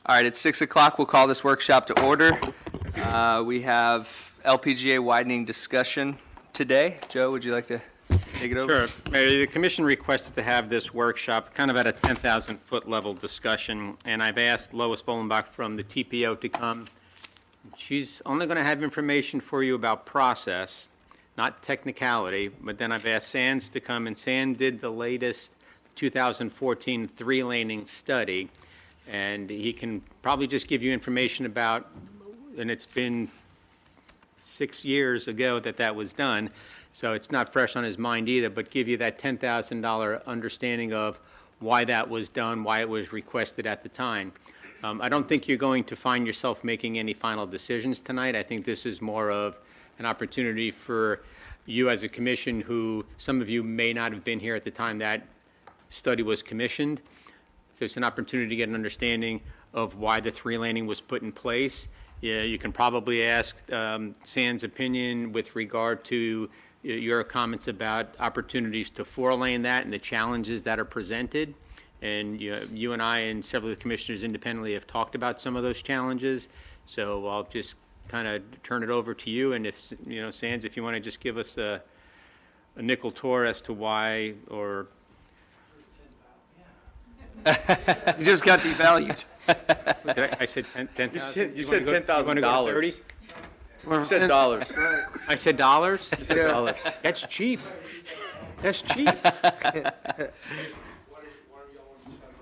All right, it's 6 o'clock. We'll call this workshop to order. We have LPGA widening discussion today. Joe, would you like to take it over? Sure. Mayor, the commission requested to have this workshop kind of at a 10,000-foot level discussion, and I've asked Lois Bolenbach from the TPO to come. She's only going to have information for you about process, not technicality, but then I've asked Sands to come, and Sands did the latest 2014 three-laning study, and he can probably just give you information about, and it's been 6 years ago that was done, so it's not fresh on his mind either, but give you that $10,000 understanding of why that was done, why it was requested at the time. I don't think you're going to find yourself making any final decisions tonight. I think this is more of an opportunity for you as a commission who, some of you may not have been here at the time that study was commissioned. So it's an opportunity to get an understanding of why the three-laning was put in place. Yeah, you can probably ask Sands' opinion with regard to your comments about opportunities to four-lane that and the challenges that are presented. And you and I and several of the commissioners independently have talked about some of those challenges. So I'll just kind of turn it over to you. And if, Sands, if you want to just give us a nickel tour as to why, or... You just got devalued. I said 10,000. You said $10,000. You said dollars. I said dollars? You said dollars. That's cheap. That's cheap.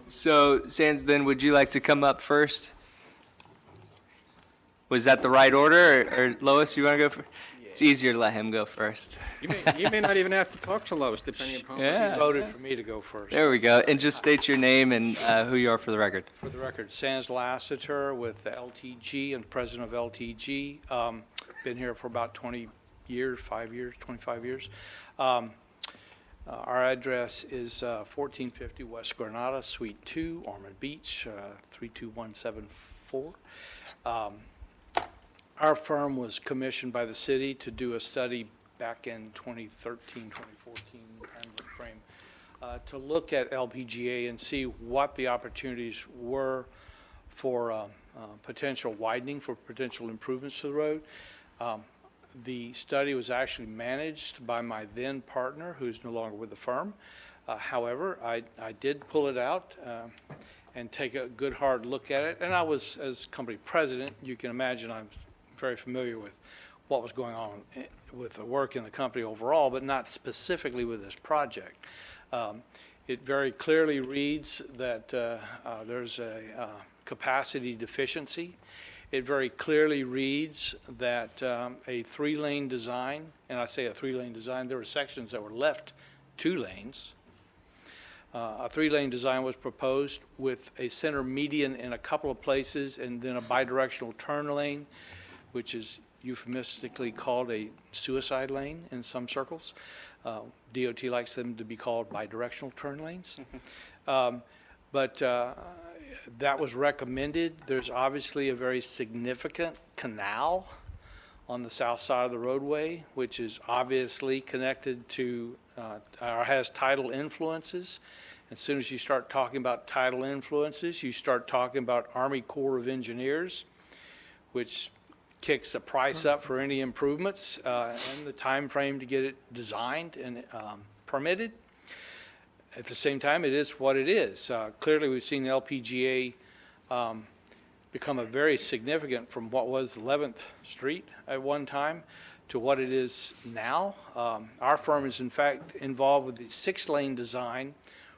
So, Sands, then would you like to come up first? Was that the right order, or Lois, you want to go first? Yeah. It's easier to let him go first. You may not even have to talk to Lois, depending upon Yeah. She voted for me to go first. There we go. And just state your name and who you are for the record. For the record, Sands Lassiter with LTG and president of LTG. Been here for about 20 years, 25 years. Our address is 1450 West Granada, Suite 2, Ormond Beach, 32174. Our firm was commissioned by the city to do a study back in 2013, 2014 kind of frame, to look at LPGA and see what the opportunities were for potential widening, for potential improvements to the road. The study was actually managed by my then partner, who's no longer with the firm. However, I did pull it out and take a good hard look at it. And I was, as company president, you can imagine I'm very familiar with what was going on with the work in the company overall, but not specifically with this project. It very clearly reads that there's a capacity deficiency. It very clearly reads that a three-lane design, and I say a three-lane design, there were sections that were left 2 lanes. A three-lane design was proposed with a center median in a couple of places and then a bidirectional turn lane, which is euphemistically called a suicide lane in some circles. DOT likes them to be called bidirectional turn lanes. That was recommended. There's obviously a very significant canal on the south side of the roadway, which is obviously connected to or has tidal influences. As soon as you start talking about tidal influences, you start talking about Army Corps of Engineers, which kicks the price up for any improvements and the time frame to get it designed and permitted. At the same time, it is what it is. Clearly, we've seen the LPGA become a very significant from what was 11th Street at one time to what it is now. Our firm is, in fact, involved with the 6-lane design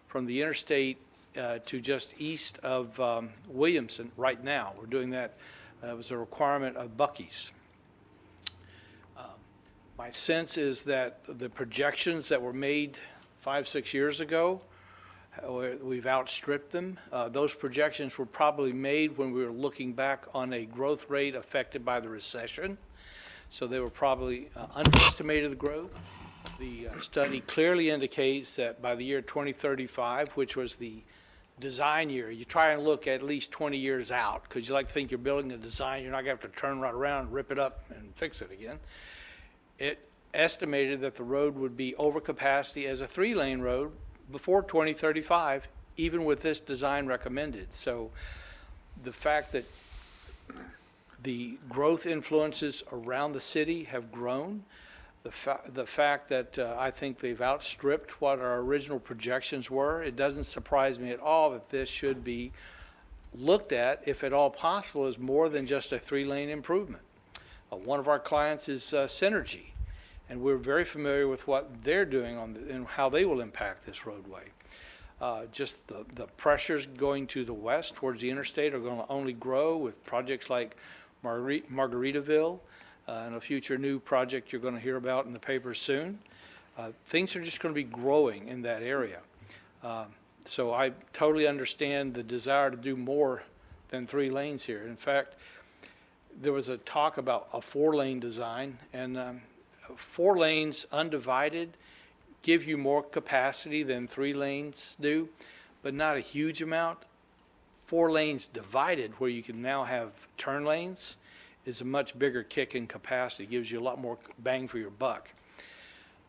from the interstate to just east of Williamson right now. We're doing that. It was a requirement of Buc-ee's. My sense is that the projections that were made 5-6 years ago, we've outstripped them. Those projections were probably made when we were looking back on a growth rate affected by the recession. So they were probably underestimated the growth. The study clearly indicates that by the year 2035, which was the design year, you try and look at least 20 years out because you like to think you're building a design, you're not going to have to turn right around, rip it up, and fix it again. It estimated that the road would be over capacity as a 3-lane road before 2035, even with this design recommended. So The fact that the growth influences around the city have grown, the fact that I think they've outstripped what our original projections were, it doesn't surprise me at all that this should be looked at, if at all possible, as more than just a 3-lane improvement. One of our clients is Synergy, and we're very familiar with what they're doing and how they will impact this roadway. Just the pressures going to the west towards the interstate are going to only grow with projects like Margaritaville and a future new project you're going to hear about in the papers soon. Things are just going to be growing in that area. So I totally understand the desire to do more than 3 lanes here. In fact, there was a talk about a 4-lane design, and 4 lanes undivided give you more capacity than 3 lanes do, but not a huge amount. 4 lanes divided, where you can now have turn lanes, is a much bigger kick in capacity. It gives you a lot more bang for your buck.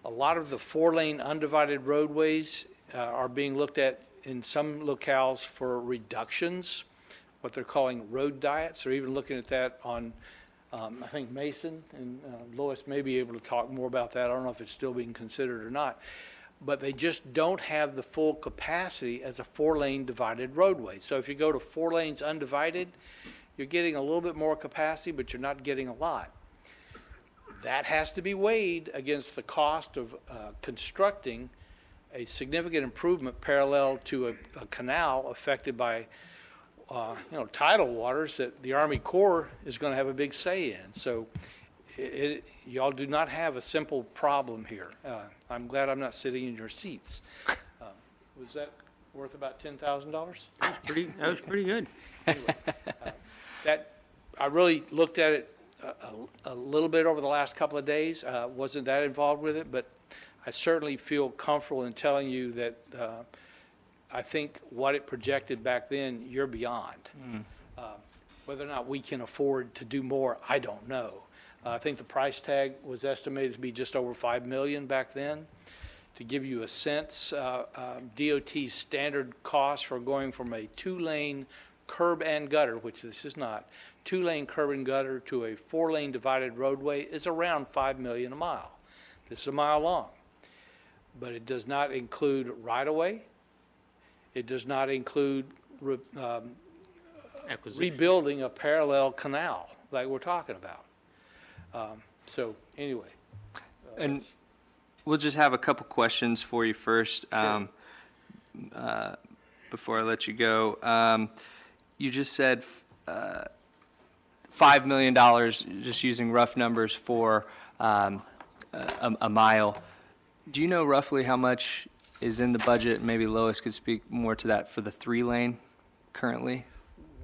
A lot of the 4-lane undivided roadways are being looked at in some locales for reductions, what they're calling road diets. They're even looking at that on, I think, Mason, and Lois may be able to talk more about that. I don't know if it's still being considered or not. But they just don't have the full capacity as a 4-lane divided roadway. So if you go to 4 lanes undivided, you're getting a little bit more capacity, but you're not getting a lot. That has to be weighed against the cost of constructing a significant improvement parallel to a canal affected by tidal waters that the Army Corps is going to have a big say in. So y'all do not have a simple problem here. I'm glad I'm not sitting in your seats. Was that worth about $10,000? That was pretty good. Anyway, that I really looked at it a little bit over the last couple of days. Wasn't that involved with it, but I certainly feel comfortable in telling you that I think what it projected back then, you're beyond. Whether or not we can afford to do more, I don't know. I think the price tag was estimated to be just over $5 million back then. To give you a sense, DOT's standard cost for going from a 2-lane curb and gutter, which this is not, 2-lane curb and gutter to a 4-lane divided roadway is around $5 million a mile. This is a mile long, but it does not include right-of-way. It does not include rebuilding a parallel canal like we're talking about. So anyway. And we'll just have a couple questions for you first. Sure. Before I let you go. You just said $5 million, just using rough numbers, for a mile. Do you know roughly how much is in the budget? Maybe Lois could speak more to that for the 3-lane currently.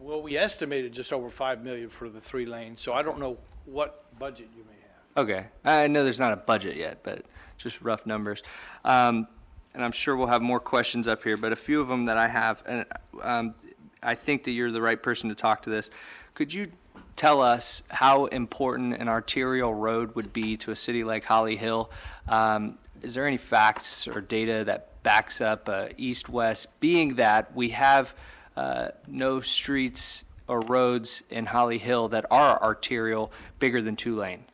Well, we estimated just over $5 million for the 3 lanes, so I don't know what budget you may have. Okay. I know there's not a budget yet, but just rough numbers. And I'm sure we'll have more questions up here, but a few of them that I have, and I think that you're the right person to talk to this. Could you tell us how important an arterial road would be to a city like Holly Hill? Is there any facts or data that backs up east-west, being that we have no streets or roads in Holly Hill that are arterial bigger than 2-lane?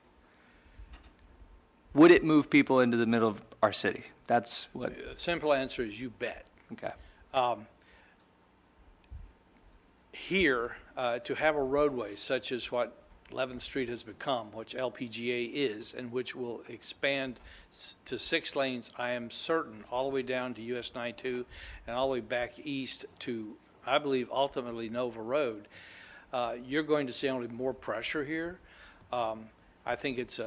Would it move people into the middle of our city? That's what. The simple answer is you bet. Okay. Here, to have a roadway such as what 11th Street has become, which LPGA is, and which will expand to 6 lanes, I am certain, all the way down to US 92 and all the way back east to, I believe, ultimately Nova Road, you're going to see only more pressure here. I think it's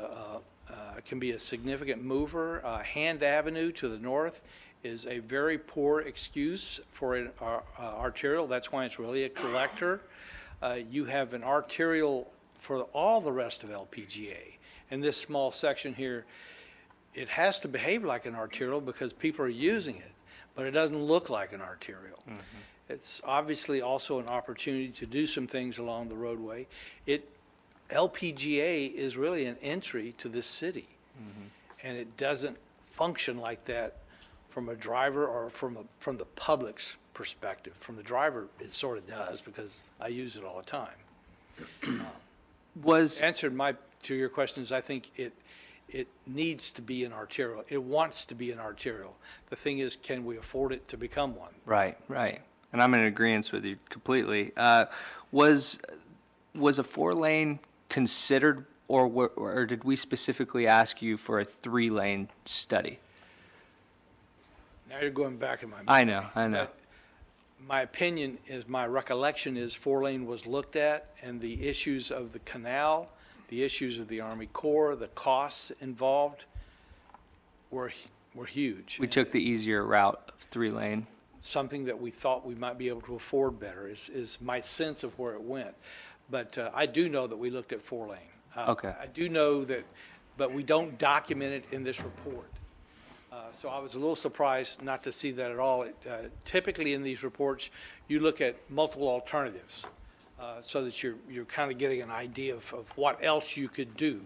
can be a significant mover. Hand Avenue to the north is a very poor excuse for an arterial. That's why it's really a collector. You have an arterial for all the rest of LPGA. And this small section here, it has to behave like an arterial because people are using it, but it doesn't look like an arterial. Mm-hmm. It's obviously also an opportunity to do some things along the roadway. LPGA is really an entry to this city, and it doesn't function like that from a driver or from the public's perspective. From the driver, it sort of does because I use it all the time. Was, Answered to your questions, I think it needs to be an arterial. It wants to be an arterial. The thing is, can we afford it to become one? right, right. And I'm in agreement with you completely. Was a 4-lane considered, or did we specifically ask you for a 3-lane study? Now you're going back in my mind. I know. But my opinion is, my recollection is 4-lane was looked at, and the issues of the canal, the issues of the Army Corps, the costs involved were huge. We took the easier route of 3-lane. Something that we thought we might be able to afford better is my sense of where it went. But I do know that we looked at 4-lane. Okay. I do know that, but we don't document it in this report. So I was a little surprised not to see that at all. Typically in these reports, you look at multiple alternatives so that you're kind of getting an idea of what else you could do.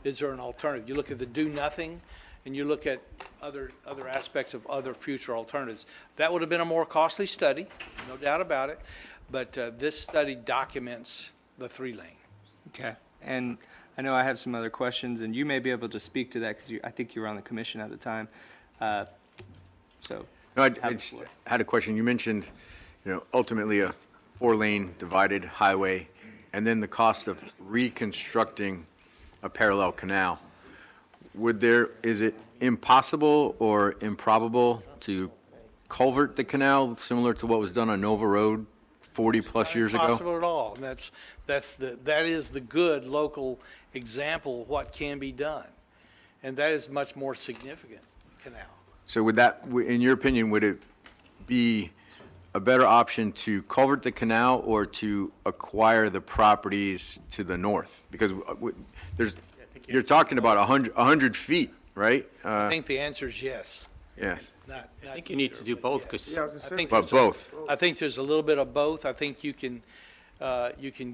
Is there an alternative? You look at the do nothing, and you look at other aspects of other future alternatives. That would have been a more costly study, no doubt about it, but this study documents the 3-lane. Okay. And I know I have some other questions, and you may be able to speak to that because I think you were on the commission at the time. So, No, I have the just floor. had a question. You mentioned, ultimately a 4-lane divided highway, and then the cost of reconstructing a parallel canal. Is it impossible or improbable to culvert the canal similar to what was done on Nova Road 40-plus years ago? Impossible at all. And that is the good local example of what can be done. And that is much more significant canal. So in your opinion, would it be a better option to culvert the canal or to acquire the properties to the north? Because you're talking about 100 feet, right? I think the answer is yes. Yes, I think you need to do both, because I think but both. I think there's a little bit of both. I think you can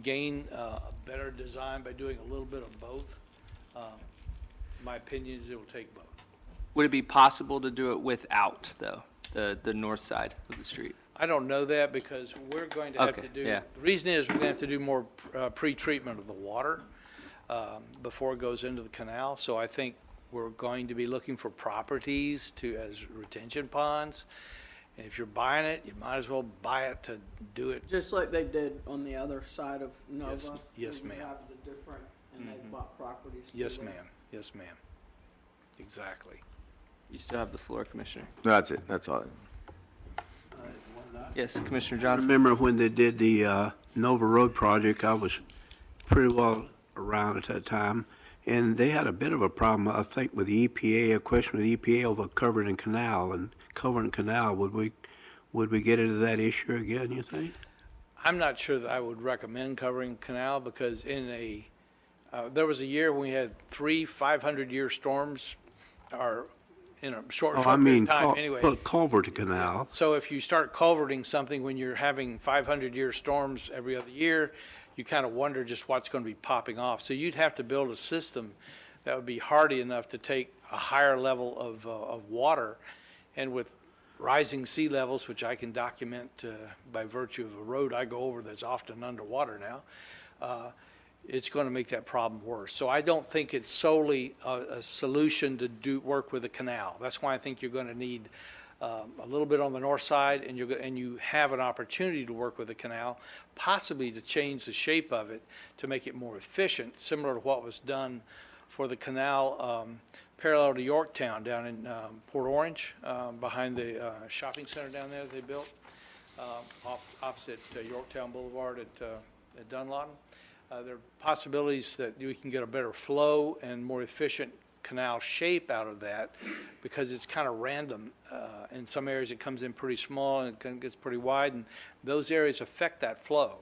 gain a better design by doing a little bit of both. My opinion is it will take both. Would it be possible to do it without, though, the north side of the street? I don't know that because we're going to have Okay, to do, yeah. the reason is we're going to have to do more pre-treatment of the water before it goes into the canal. So I think we're going to be looking for properties as retention ponds. And if you're buying it, you might as well buy it to do it. Just like they did on the other side of Nova. Yes, where you ma'am. have the different, and they bought properties. to Yes, do it. ma'am. Yes, ma'am. Exactly. You still have the floor, Commissioner. No, that's it, that's all. Yes, Commissioner Johnson. Remember when they did the Nova Road project, I was pretty well around at that time, and they had a bit of a problem, I think, with the EPA, a question with the EPA over covering canal, and covering canal, would we get into that issue again, you think? I'm not sure that I would recommend covering canal because there was a year when we had 3 500-year storms, or in a short Oh, I period mean, of time anyway. culvert canal. So if you start culverting something when you're having 500-year storms every other year, you kind of wonder just what's going to be popping off. So you'd have to build a system that would be hardy enough to take a higher level of water. And with rising sea levels, which I can document by virtue of a road I go over that's often underwater now, it's going to make that problem worse. So I don't think it's solely a solution to work with a canal. That's why I think you're going to need a little bit on the north side, and you have an opportunity to work with a canal, possibly to change the shape of it to make it more efficient, similar to what was done for the canal parallel to Yorktown down in Port Orange, behind the shopping center down there they built, opposite Yorktown Boulevard at Dunlawton. There are possibilities that we can get a better flow and more efficient canal shape out of that because it's kind of random. In some areas it comes in pretty small and it gets pretty wide, and those areas affect that flow.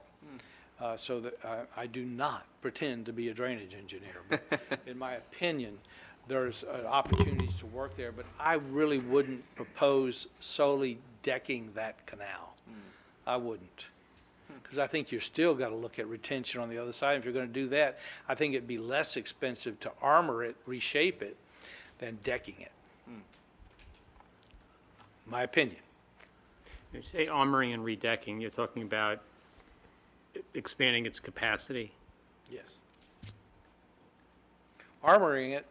So that I do not pretend to be a drainage engineer, but in my opinion, there's opportunities to work there, but I really wouldn't propose solely decking that canal. I wouldn't. Because I think you're still got to look at retention on the other side. If you're going to do that, I think it'd be less expensive to armor it, reshape it, than decking it. My opinion. You say armoring and redecking, you're talking about expanding its capacity? Yes. Armoring it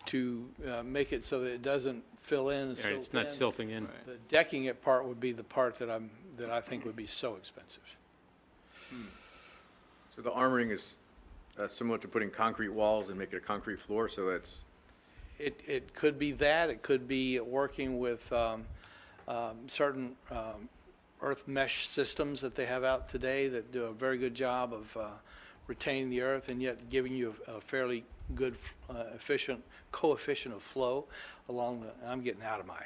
to make it so that it doesn't fill in and Or silt it's not in. silting in? The decking it part would be the part that I think would be so expensive. So the armoring is similar to putting concrete walls and make it a concrete floor, so that's, It could be that, it could be working with certain earth mesh systems that they have out today that do a very good job of retaining the earth and yet giving you a fairly good efficient coefficient of flow along the, I'm getting out of my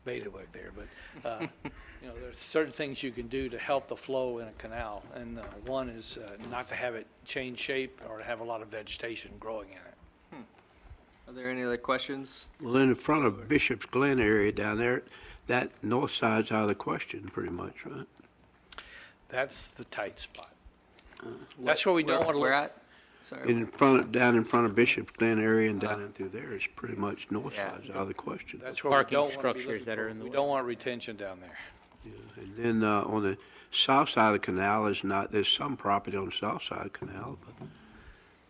beta work there, but there's certain things you can do to help the flow in a canal, and one is not to have it change shape or to have a lot of vegetation growing in it. Are there any other questions? Well, in the front of Bishop's Glen area down there, that north side's out of the question pretty much, right? That's the tight spot. That's where we don't want to Where look. at? Sorry. Down in front of Bishop's Glen area and down in through there is pretty much north Yeah. side's out of the question. That's where we Parking don't want to be structures looking that for. are in the We way. don't want retention down there. And then on the south side of the canal is not, there's some property on the south side of the canal,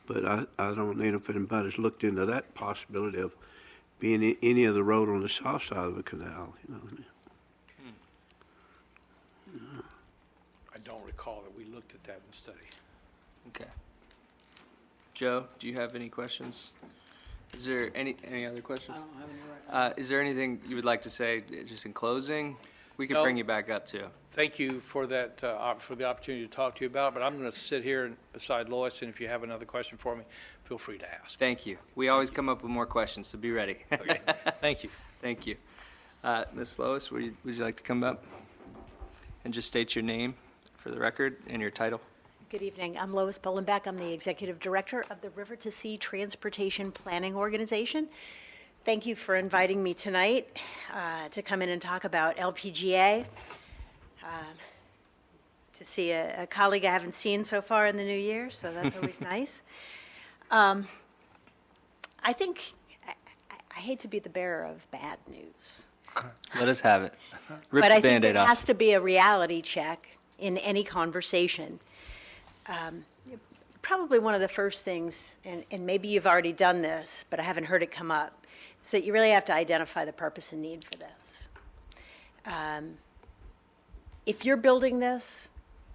but I don't know if anybody's looked into that possibility of being any of the road on the south side of the canal, you know what I mean? I don't recall that we looked at that in the study. Okay. Joe, do you have any questions? Is there any other I questions? don't have any right now. Is there anything you would like to say, just in closing? We could No. bring you back up, too. Thank you for that, for the opportunity to talk to you about it, but I'm going to sit here beside Lois, and if you have another question for me, feel free to ask. Thank you. We always come up with more questions, so be ready. Okay, thank you. Thank you. Ms. Lois, would you like to come up and just state your name for the record and your title? Good evening. I'm Lois Bolenbeck. I'm the Executive Director of the River to Sea Transportation Planning Organization. Thank you for inviting me tonight to come in and talk about LPGA. To see a colleague I haven't seen so far in the new year, so that's always nice. I think, I hate to be the bearer of bad news. Let us have it. Rip But the I think Band-Aid it off. has to be a reality check in any conversation. Probably one of the first things, and maybe you've already done this, but I haven't heard it come up, is that you really have to identify the purpose and need for this. If you're building this,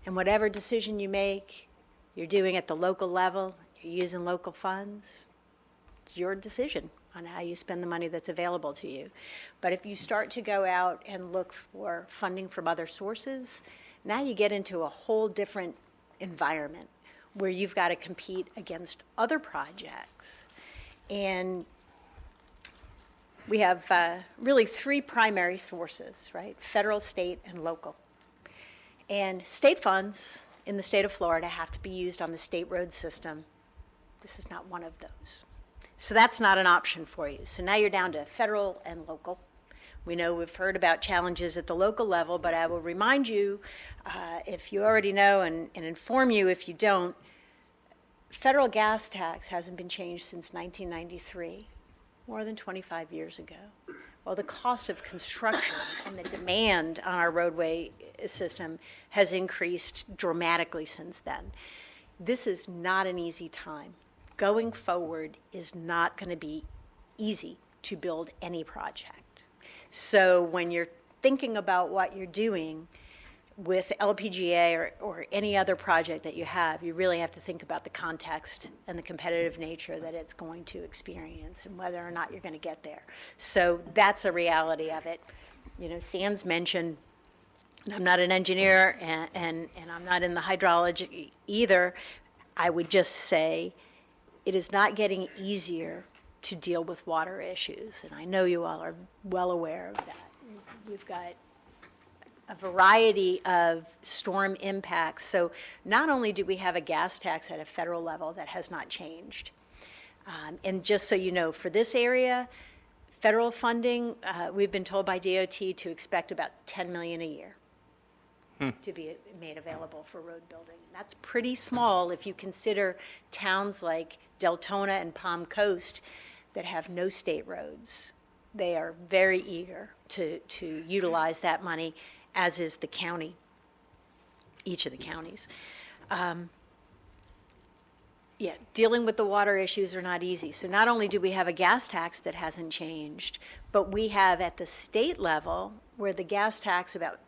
and whatever decision you make, you're doing at the local level, you're using local funds, it's your decision on how you spend the money that's available to you. But if you start to go out and look for funding from other sources, now you get into a whole different environment where you've got to compete against other projects. And we have really three primary sources, right? Federal, state, and local. And state funds in the state of Florida have to be used on the state road system. This is not one of those. So that's not an option for you. So now you're down to federal and local. We know we've heard about challenges at the local level, but I will remind you, if you already know, and inform you if you don't, federal gas tax hasn't been changed since 1993, more than 25 years ago. Well, the cost of construction and the demand on our roadway system has increased dramatically since then. This is not an easy time. Going forward is not going to be easy to build any project. So when you're thinking about what you're doing with LPGA or any other project that you have, you really have to think about the context and the competitive nature that it's going to experience and whether or not you're going to get there. So that's a reality of it. You know, Sands mentioned, and I'm not an engineer and I'm not in the hydrology either, I would just say it is not getting easier to deal with water issues, and I know you all are well aware of that. We've got a variety of storm impacts. So not only do we have a gas tax at a federal level that has not changed, and just so you know, for this area, federal funding, we've been told by DOT to expect about $10 million a year to be made available for road building. And that's pretty small if you consider towns like Deltona and Palm Coast that have no state roads. They are very eager to utilize that money as is the county, each of the counties. Yeah, dealing with the water issues are not easy. So not only do we have a gas tax that hasn't changed, but we have at the state level, where the gas tax, about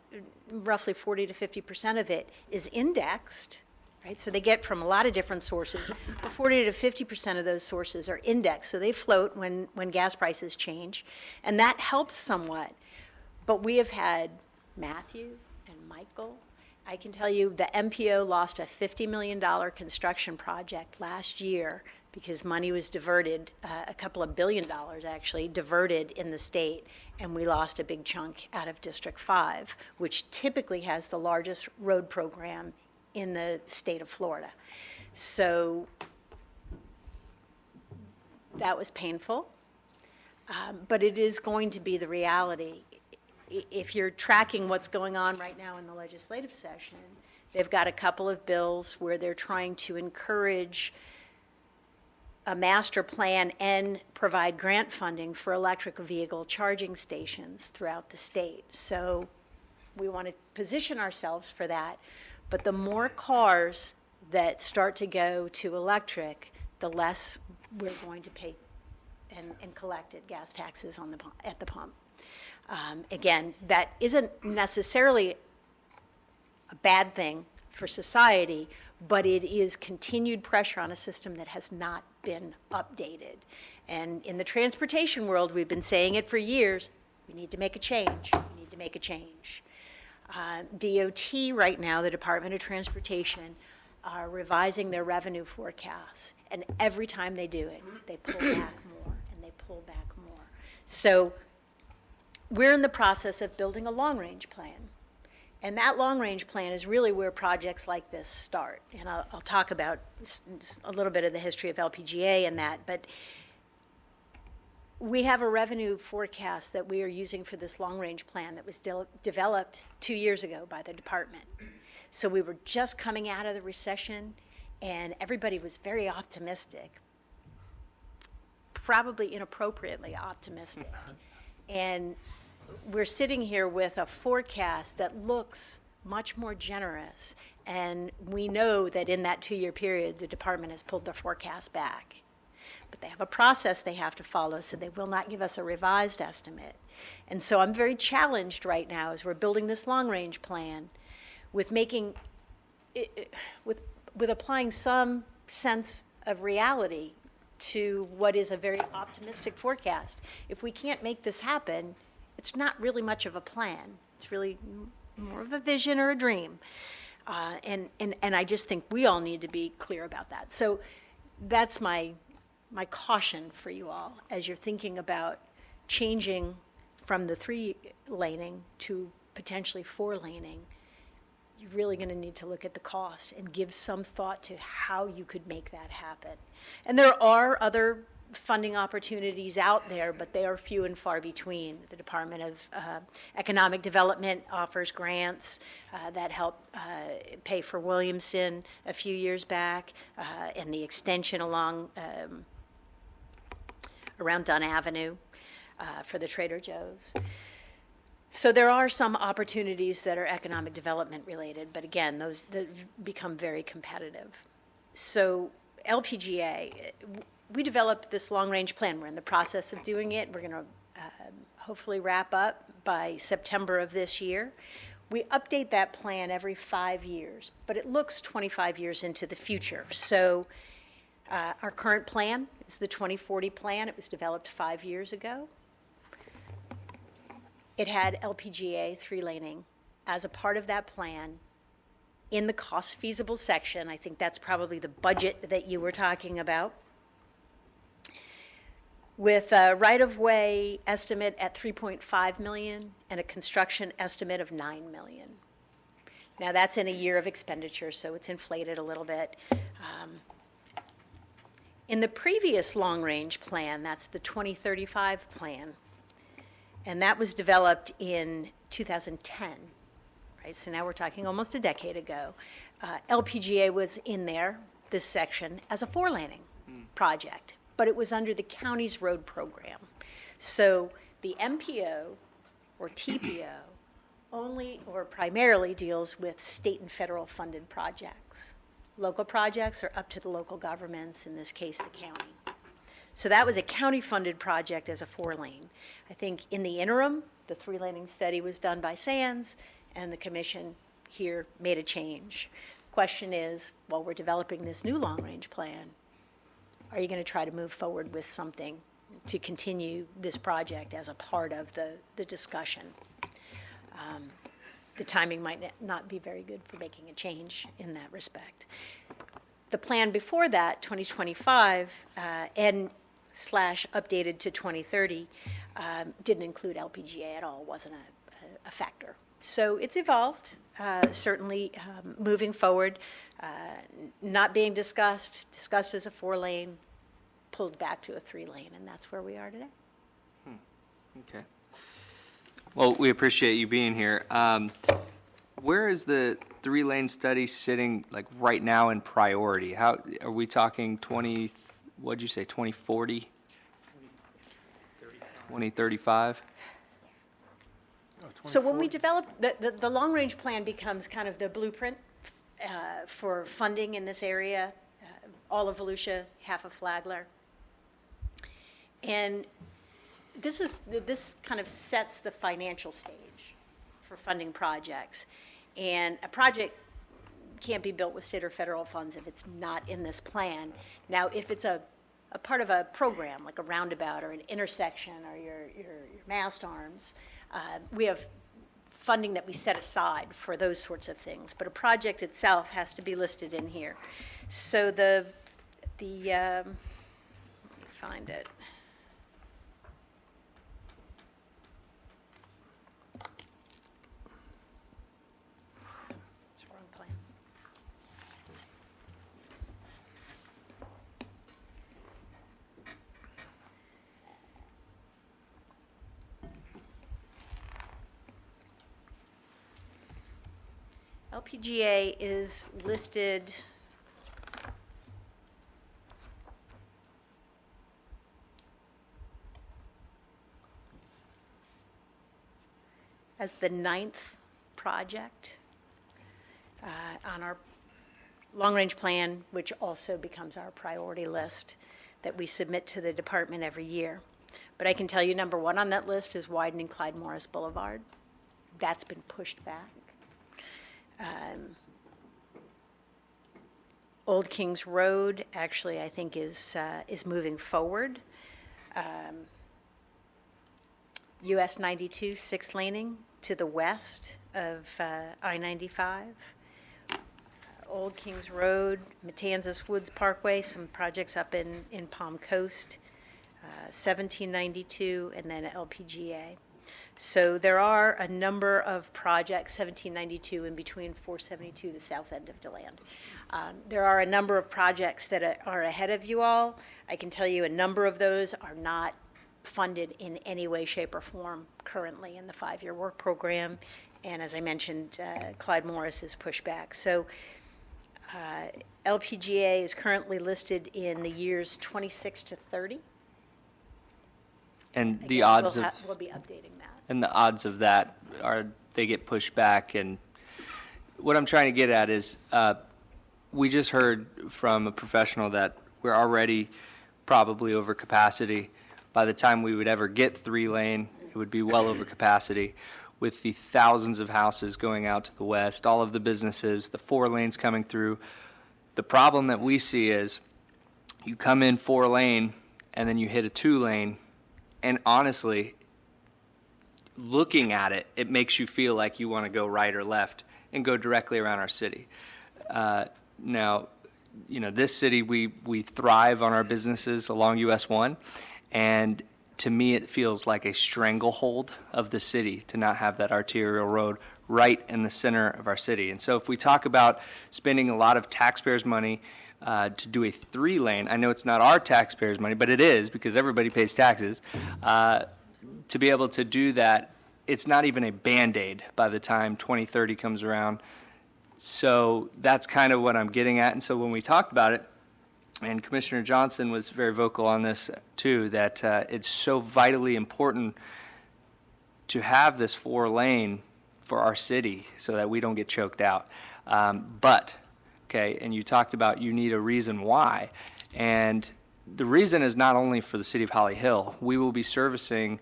roughly 40 to 50% of it is indexed, right? So they get from a lot of different sources, but 40 to 50% of those sources are indexed. So they float when gas prices change, and that helps somewhat. But we have had Matthew and Michael. I can tell you the MPO lost a $50 million construction project last year because money was diverted, a couple of $1 billion actually, diverted in the state, and we lost a big chunk out of District 5, which typically has the largest road program in the state of Florida. So that was painful, but it is going to be the reality. If you're tracking what's going on right now in the legislative session, they've got a couple of bills where they're trying to encourage a master plan and provide grant funding for electric vehicle charging stations throughout the state. So we want to position ourselves for that. But the more cars that start to go to electric, the less we're going to pay and collected gas taxes on at the pump. Again, that isn't necessarily a bad thing for society, but it is continued pressure on a system that has not been updated. And in the transportation world, we've been saying it for years, we need to make a change, we need to make a change. DOT right now, the Department of Transportation, are revising their revenue forecasts. And every time they do it, they pull back more and they pull back more. So we're in the process of building a long-range plan. And that long-range plan is really where projects like this start. And I'll talk about just a little bit of the history of LPGA and that, but we have a revenue forecast that we are using for this long-range plan that was developed 2 years ago by the department. So we were just coming out of the recession, and everybody was very optimistic, probably inappropriately optimistic. And we're sitting here with a forecast that looks much more generous, and we know that in that 2-year period, the department has pulled their forecast back. But they have a process they have to follow, so they will not give us a revised estimate. And so I'm very challenged right now as we're building this long-range plan with making, with applying some sense of reality to what is a very optimistic forecast. If we can't make this happen, it's not really much of a plan. It's really more of a vision or a dream. And I just think we all need to be clear about that. So that's my caution for you all as you're thinking about changing from the 3-laning to potentially 4-laning. You're really going to need to look at the cost and give some thought to how you could make that happen. And there are other funding opportunities out there, but they are few and far between. The Department of Economic Development offers grants that help pay for Williamson a few years back, and the extension along around Dunn Avenue for the Trader Joe's. So there are some opportunities that are economic development related, but again, those that become very competitive. So LPGA, we developed this long-range plan. We're in the process of doing it. We're going to hopefully wrap up by September of this year. We update that plan every 5 years, but it looks 25 years into the future. So our current plan is the 2040 plan. It was developed 5 years ago. It had LPGA 3-laning as a part of that plan in the cost feasible section. I think that's probably the budget that you were talking about, with a right-of-way estimate at $3.5 million and a construction estimate of $9 million. Now, that's in a year of expenditure, so it's inflated a little bit. In the previous long-range plan, that's the 2035 plan, and that was developed in 2010, right? So now we're talking almost a decade ago. LPGA was in there, this section, as a 4-laning project, but it was under the county's road program. So the MPO or TPO only or primarily deals with state and federal funded projects. Local projects are up to the local governments, in this case, the county. So that was a county-funded project as a 4-lane. I think in the interim, the 3-laning study was done by Sands, and the commission here made a change. Question is, while we're developing this new long-range plan, are you going to try to move forward with something to continue this project as a part of the discussion? The timing might not be very good for making a change in that respect. The plan before that, 2025, and slash updated to 2030, didn't include LPGA at all, wasn't a factor. So it's evolved, certainly moving forward, not being discussed as a 4-lane, pulled back to a 3-lane, and that's where we are today. Okay. Well, we appreciate you being here. Where is the 3-lane study sitting, like, right now in priority? How are we talking 2040? 2035? So when we develop, the long-range plan becomes kind of the blueprint for funding in this area, all of Volusia, half of Flagler. And this kind of sets the financial stage for funding projects. And a project can't be built with state or federal funds if it's not in this plan. Now, if it's a part of a program, like a roundabout or an intersection or your mast arms, we have funding that we set aside for those sorts of things. But a project itself has to be listed in here. So let me find it. It's the wrong plan. LPGA is listed as the 9th project on our long-range plan, which also becomes our priority list that we submit to the department every year. But I can tell you, number 1 on that list is widening Clyde Morris Boulevard. That's been pushed back. Old Kings Road, actually, I think is moving forward. US 92, 6-laning to the west of I-95. Old Kings Road, Matanzas Woods Parkway, some projects up in Palm Coast, 1792, and then LPGA. So there are a number of projects, 1792 in between 472, the south end of DeLand. There are a number of projects that are ahead of you all. I can tell you a number of those are not funded in any way, shape, or form currently in the 5-year work program. And as I mentioned, Clyde Morris is pushed back. So LPGA is currently listed in the years 26 to 30. And the Again, odds we'll be updating that. And the odds of that are they get pushed back. And what I'm trying to get at is we just heard from a professional that we're already probably over capacity. By the time we would ever get 3-lane, it would be well over capacity with the thousands of houses going out to the west, all of the businesses, the 4 lanes coming through. The problem that we see is you come in 4-lane and then you hit a 2-lane, and honestly, looking at it, it makes you feel like you want to go right or left and go directly around our city. Now, this city, we thrive on our businesses along US 1, and to me, it feels like a stranglehold of the city to not have that arterial road right in the center of our city. And so if we talk about spending a lot of taxpayers' money to do a 3-lane, I know it's not our taxpayers' money, but it is because everybody pays taxes. To be able to do that, it's not even a Band-Aid by the time 2030 comes around. So that's kind of what I'm getting at. And so when we talked about it, and Commissioner Johnson was very vocal on this too, that it's so vitally important to have this 4-lane for our city so that we don't get choked out. Okay, and you talked about you need a reason why. And the reason is not only for the city of Holly Hill. We will be servicing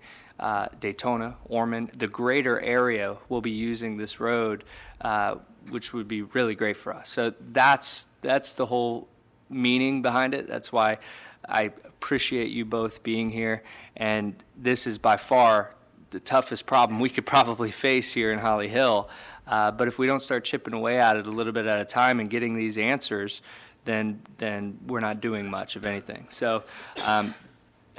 Daytona, Ormond, the greater area will be using this road, which would be really great for us. So that's the whole meaning behind it. That's why I appreciate you both being here. And this is by far the toughest problem we could probably face here in Holly Hill. But if we don't start chipping away at it a little bit at a time and getting these answers, then we're not doing much of anything. So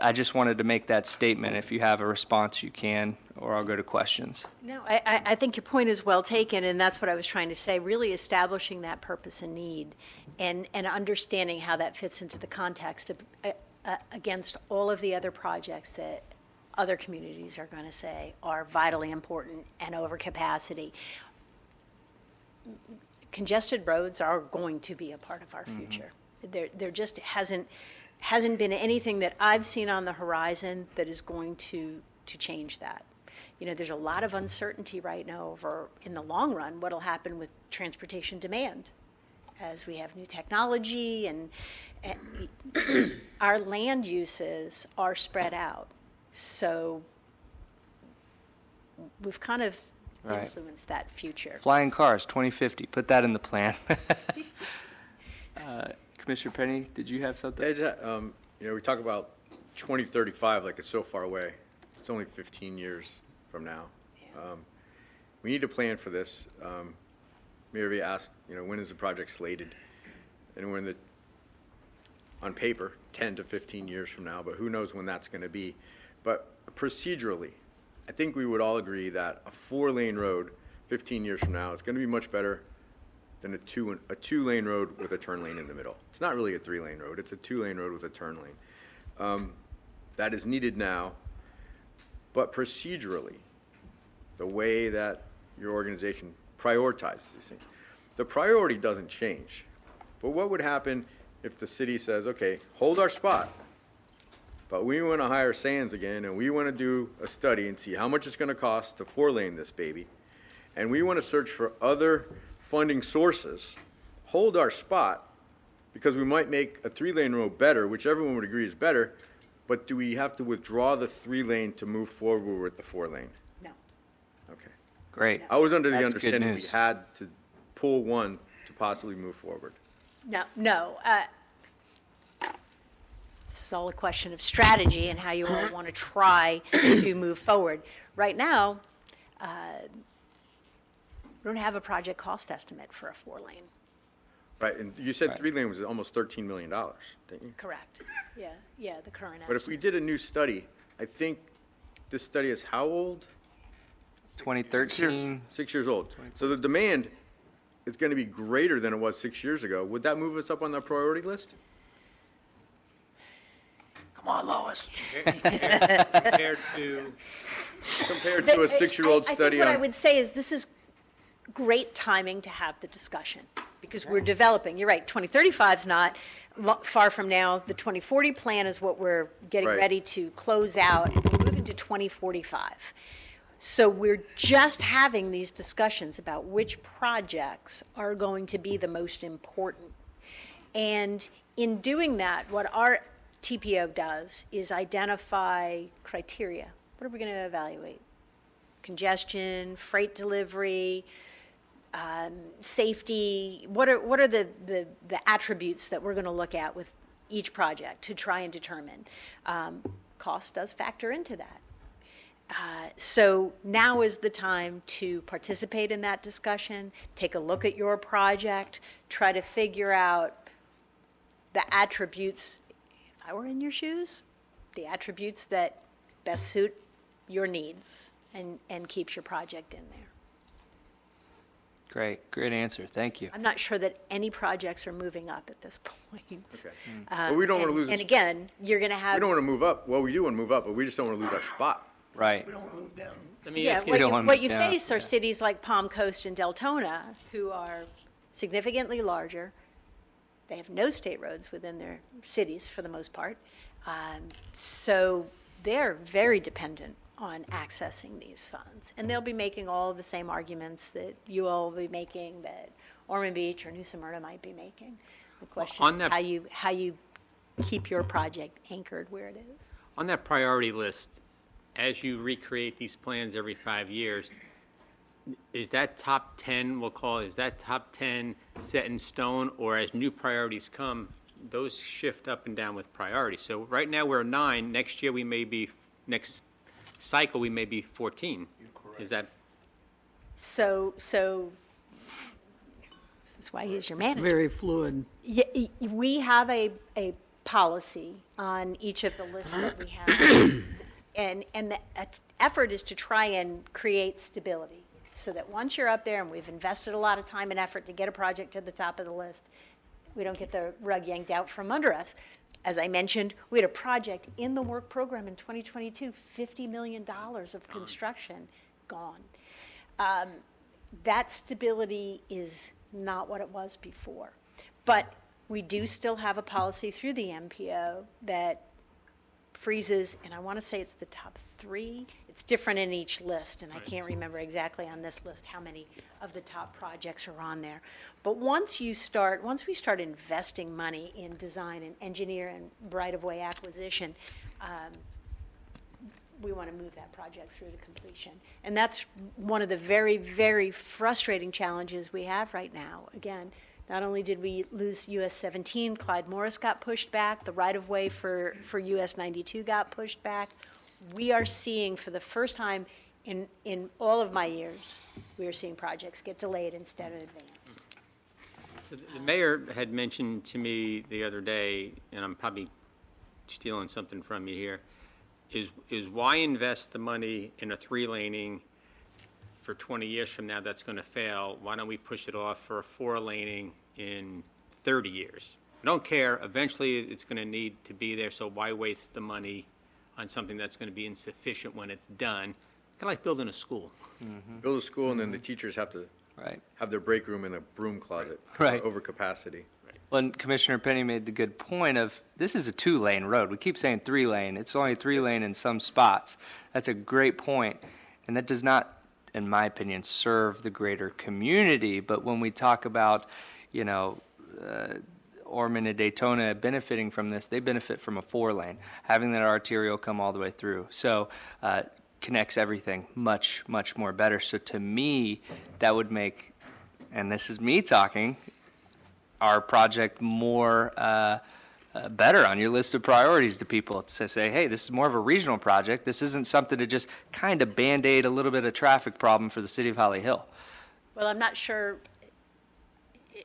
I just wanted to make that statement. If you have a response, you can, or I'll go to questions. No, I think your point is well taken, and that's what I was trying to say, really establishing that purpose and need and understanding how that fits into the context of, against all of the other projects that other communities are going to say are vitally important and over capacity. Congested roads are going to be a part of our future. There just hasn't been anything that I've seen on the horizon that is going to change that. You know, there's a lot of uncertainty right now over, in the long run, what'll happen with transportation demand as we have new technology and our land uses are spread out. So we've kind of Right. influenced that future. Flying cars, 2050, put that in the plan. Commissioner Penny, did you have something? We talk about 2035 like it's so far away. It's only 15 years from now. We need to plan for this. Mary asked, when is the project slated? And when on paper, 10 to 15 years from now, but who knows when that's going to be. But procedurally, I think we would all agree that a 4-lane road 15 years from now is going to be much better than a 2-lane road with a turn lane in the middle. It's not really a 3-lane road. It's a 2-lane road with a turn lane. That is needed now, but procedurally, the way that your organization prioritizes these things, the priority doesn't change. But what would happen if the city says, okay, hold our spot, but we want to hire Sands again, and we want to do a study and see how much it's going to cost to 4-lane this baby, and we want to search for other funding sources, hold our spot, because we might make a 3-lane road better, which everyone would agree is better, but do we have to withdraw the 3-lane to move forward with the 4-lane? No. Okay, great. I was under the That's good understanding we news. had to pull one to possibly move forward. No. This is all a question of strategy and how you all want to try to move forward. Right now, we don't have a project cost estimate for a 4-lane. Right, and you said Right. 3-lane was almost $13 million, didn't you? Correct. Yeah, the current But if we did a new study, I think this study is how old? 2013, 6 years old. So the demand is going to be greater than it was 6 years ago. Would that move us up on the priority list? Come on, Lois. Compared to, Compared to a 6-year-old I study think what I on, would say is this is great timing to have the discussion because we're developing. You're right, 2035 is not far from now. The 2040 plan is what we're getting Right. ready to close out, and we're moving to 2045. So we're just having these discussions about which projects are going to be the most important. And in doing that, what our TPO does is identify criteria. What are we going to evaluate? Congestion, freight delivery, safety. What are the attributes that we're going to look at with each project to try and determine? Cost does factor into that. So now is the time to participate in that discussion, take a look at your project, try to figure out the attributes, if I were in your shoes, the attributes that best suit your needs and keeps your project in there. great answer, thank you. I'm not sure that any projects are moving up at this point. okay. But we don't want to lose, And again, you're going to we have. don't want to move up. Well, we do want to move up, but we just don't want to lose our spot. Right, let me Yeah, ask you, don't want what to you move down, face are yeah. cities like Palm Coast and Deltona, who are significantly larger. They have no state roads within their cities for the most part. So they're very dependent on accessing these funds. And they'll be making all the same arguments that you all will be making, that Ormond Beach or New Smyrna might be making. The question On is that- how you keep your project anchored where it is. On that priority list, as you recreate these plans every 5 years, is that top 10, we'll call it, is that top 10 set in stone, or as new priorities come, those shift up and down with priorities? So right now we're 9, next year we may be, next cycle we may be 14. Is that, So this is why he's your manager. Very fluid. Yeah, we have a policy on each of the lists that we have. And the effort is to try and create stability, so that once you're up there and we've invested a lot of time and effort to get a project to the top of the list, we don't get the rug yanked out from under us. As I mentioned, we had a project in the work program in 2022, $50 million of construction gone. That stability is not what it was before. But we do still have a policy through the MPO that freezes, and I want to say it's the top 3. It's different in each list, and I can't remember exactly on this list how many of the top projects are on there. But once we start investing money in design and engineer and right-of-way acquisition, we want to move that project through the completion. And that's one of the very, very frustrating challenges we have right now. Again, not only did we lose US 17, Clyde Morris got pushed back, the right-of-way for US 92 got pushed back. We are seeing, for the first time in all of my years, we are seeing projects get delayed instead of advanced. the mayor had mentioned to me the other day, and I'm probably stealing something from you here, is why invest the money in a 3-laning for 20 years from now that's going to fail? Why don't we push it off for a 4-laning in 30 years? I don't care. Eventually, it's going to need to be there, so why waste the money on something that's going to be insufficient when it's done? Kind of like building a school. Build a school, and then the teachers have to Right. have their break room in a broom closet. Right. Over capacity. Well, and Commissioner Penny made the good point of, this is a 2-lane road. We keep saying 3-lane. It's only 3-lane in some spots. That's a great point. And that does not, in my opinion, serve the greater community. But when we talk about, Ormond and Daytona benefiting from this, they benefit from a 4-lane, having that arterial come all the way through. So connects everything much, much more better. So to me, that would make, and this is me talking, our project more better on your list of priorities to people, to say, hey, this is more of a regional project. This isn't something to just kind of Band-Aid a little bit of traffic problem for the city of Holly Hill. Well, I'm not sure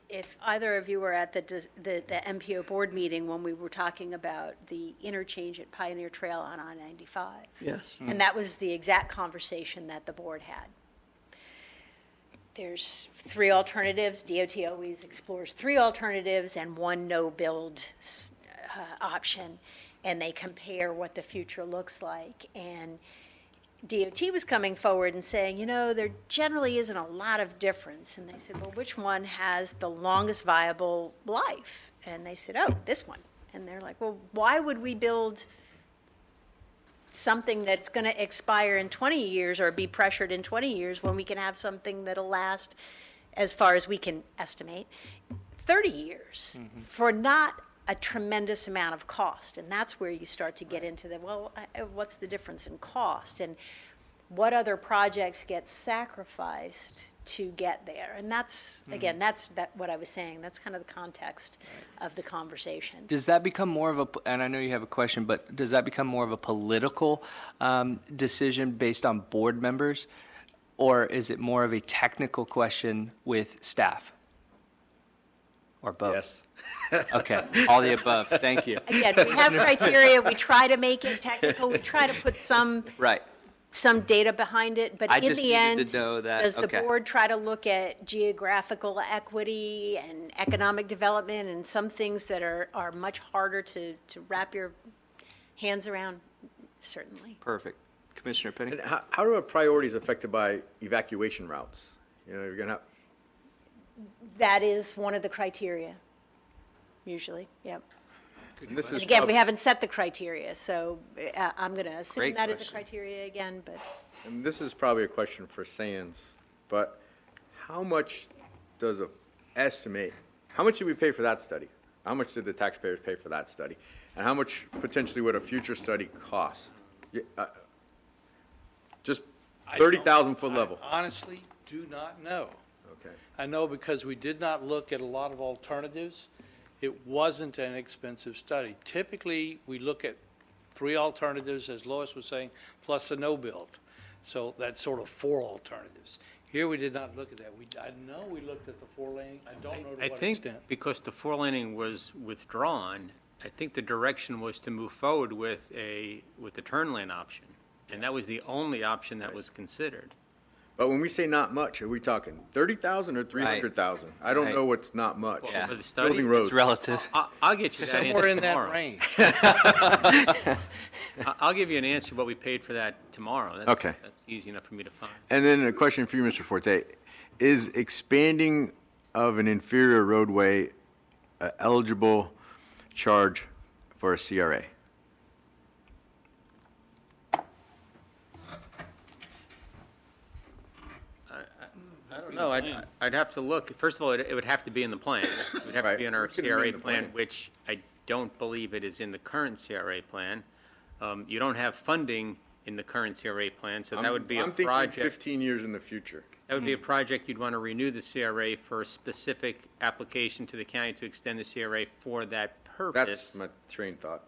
if either of you were at the MPO board meeting when we were talking about the interchange at Pioneer Trail on I-95. Yes. And that was the exact conversation that the board had. There's 3 alternatives. DOT always explores 3 alternatives and 1 no-build option, and they compare what the future looks like. And DOT was coming forward and saying, there generally isn't a lot of difference. And they said, well, which one has the longest viable life? And they said, oh, this one. And they're like, well, why would we build something that's going to expire in 20 years or be pressured in 20 years when we can have something that'll last, as far as we can estimate, 30 years for not a tremendous amount of cost? And that's where you start to get into what's the difference in cost, and what other projects get sacrificed to get there? And that's, again, that's what I was saying. That's kind of the context of the conversation. Does that become more of and I know you have a question, but does that become more of a political decision based on board members, or is it more of a technical question with staff? Or both? Yes. Okay, all the above. Thank you. Again, we have criteria. We try to make it technical. We try to put some Right. data behind it, but I in just the needed end, to know that. does the Okay. board try to look at geographical equity and economic development and some things that are much harder to wrap your hands around? Certainly. Perfect. Commissioner Penny? And how are priorities affected by evacuation routes? You're going to That is one of the criteria, usually, yep. And this is And again, we prob- haven't set the criteria, so I'm going to assume Great that is a question. criteria again, but And this is probably a question for Sands, but how much does a estimate, how much did we pay for that study? How much did the taxpayers pay for that study? And how much potentially would a future study cost? Just I don't- 30,000 foot level. I honestly do not know. Okay. I know because we did not look at a lot of alternatives. It wasn't an expensive study. Typically, we look at 3 alternatives, as Lois was saying, plus a no build. So that's sort of 4 alternatives. Here, we did not look at that. I know we looked at the 4-lane. I don't know I to what think extent. because the 4-laning was withdrawn, I think the direction was to move forward with the turn lane option. And that was the only option that was considered. But when we say not much, are we talking 30,000 or 300,000? I don't Right. know what's not much. Yeah. For the study, Building It's roads. relative. I'll get you that Somewhere answer in that tomorrow. range. I'll give you an answer what we paid for that tomorrow. Okay. That's easy enough for me to find. And then a question for you, Mr. Forte. Is expanding of an inferior roadway a eligible charge for a CRA? I don't know. I'd have to look. First of all, it would have to be in the plan. It would have to Right. be in our It could be CRA in the plan, plan. which I don't believe it is in the current CRA plan. You don't have funding in the current CRA plan, so that would be a I'm thinking project. 15 years in the future. That would be a project you'd want to renew the CRA for a specific application to the county to extend the CRA for that purpose. That's my train of thought.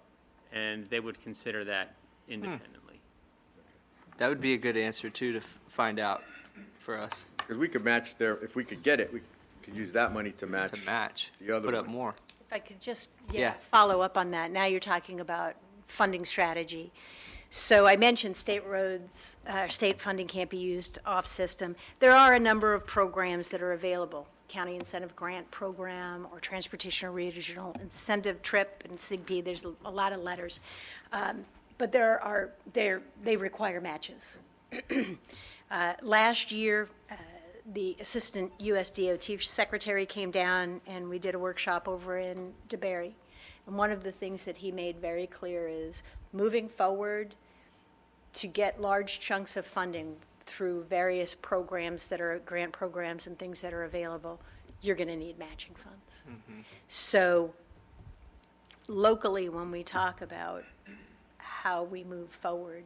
And they would consider that independently. That would be a good answer, too, to find out for us, Because we could match their, if we could get it, we could use that money to match. to match, The other put up one. more. if I could just, Yeah. follow up on that. Now you're talking about funding strategy. So I mentioned state roads, state funding can't be used off-system. There are a number of programs that are available. County Incentive Grant Program or Transportation Regional Incentive Trip and SIGP, there's a lot of letters. But they require matches. Last year, the Assistant U.S. DOT Secretary came down and we did a workshop over in DeBerry. And one of the things that he made very clear is moving forward to get large chunks of funding through various programs that are grant programs and things that are available, you're going to need matching funds. So locally, when we talk about how we move forward,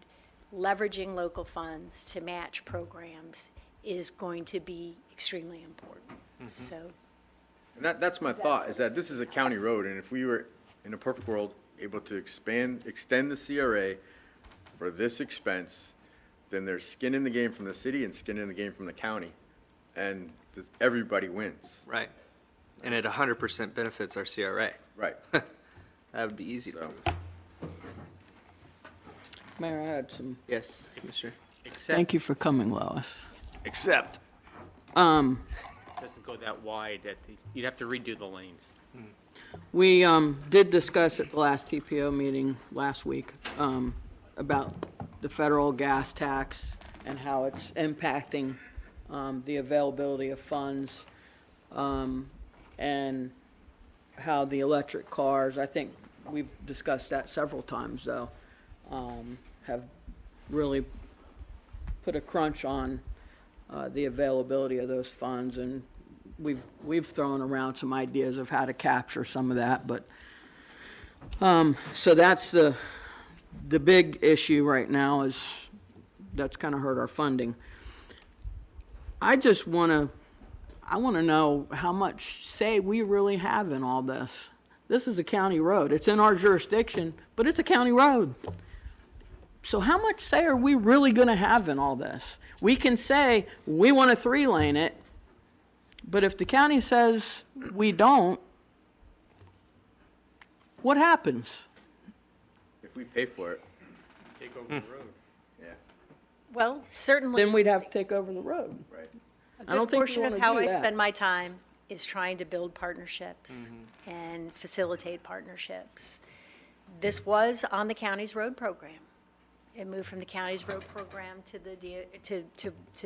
leveraging local funds to match programs is going to be extremely important. So And that's my thought, is that this is a county road, and if we were, in a perfect world, able to extend the CRA for this expense, then there's skin in the game from the city and skin in the game from the county, and everybody wins. Right. And it 100% benefits our CRA. Right. That would be easy to So- prove. Mayor, I had some, Yes, Commissioner. Except thank you for coming, Lois. Except. it doesn't go that wide. You'd have to redo the lanes. We did discuss at the last TPO meeting last week about the federal gas tax and how it's impacting the availability of funds and how the electric cars, I think we've discussed that several times though, have really put a crunch on the availability of those funds, and we've thrown around some ideas of how to capture some of that, but so that's the big issue right now is that's kind of hurt our funding. I want to know how much say we really have in all this. This is a county road. It's in our jurisdiction, but it's a county road. So how much say are we really going to have in all this? We can say we want to 3-lane it, but if the county says we don't, what happens? If we pay for it, Take over the road. yeah, well, certainly. Then we'd have to take over the road. right. A I don't good think we portion of wanna how do I that. spend my time is trying to build partnerships and facilitate partnerships. This was on the county's road program. It moved from the county's road program to the, to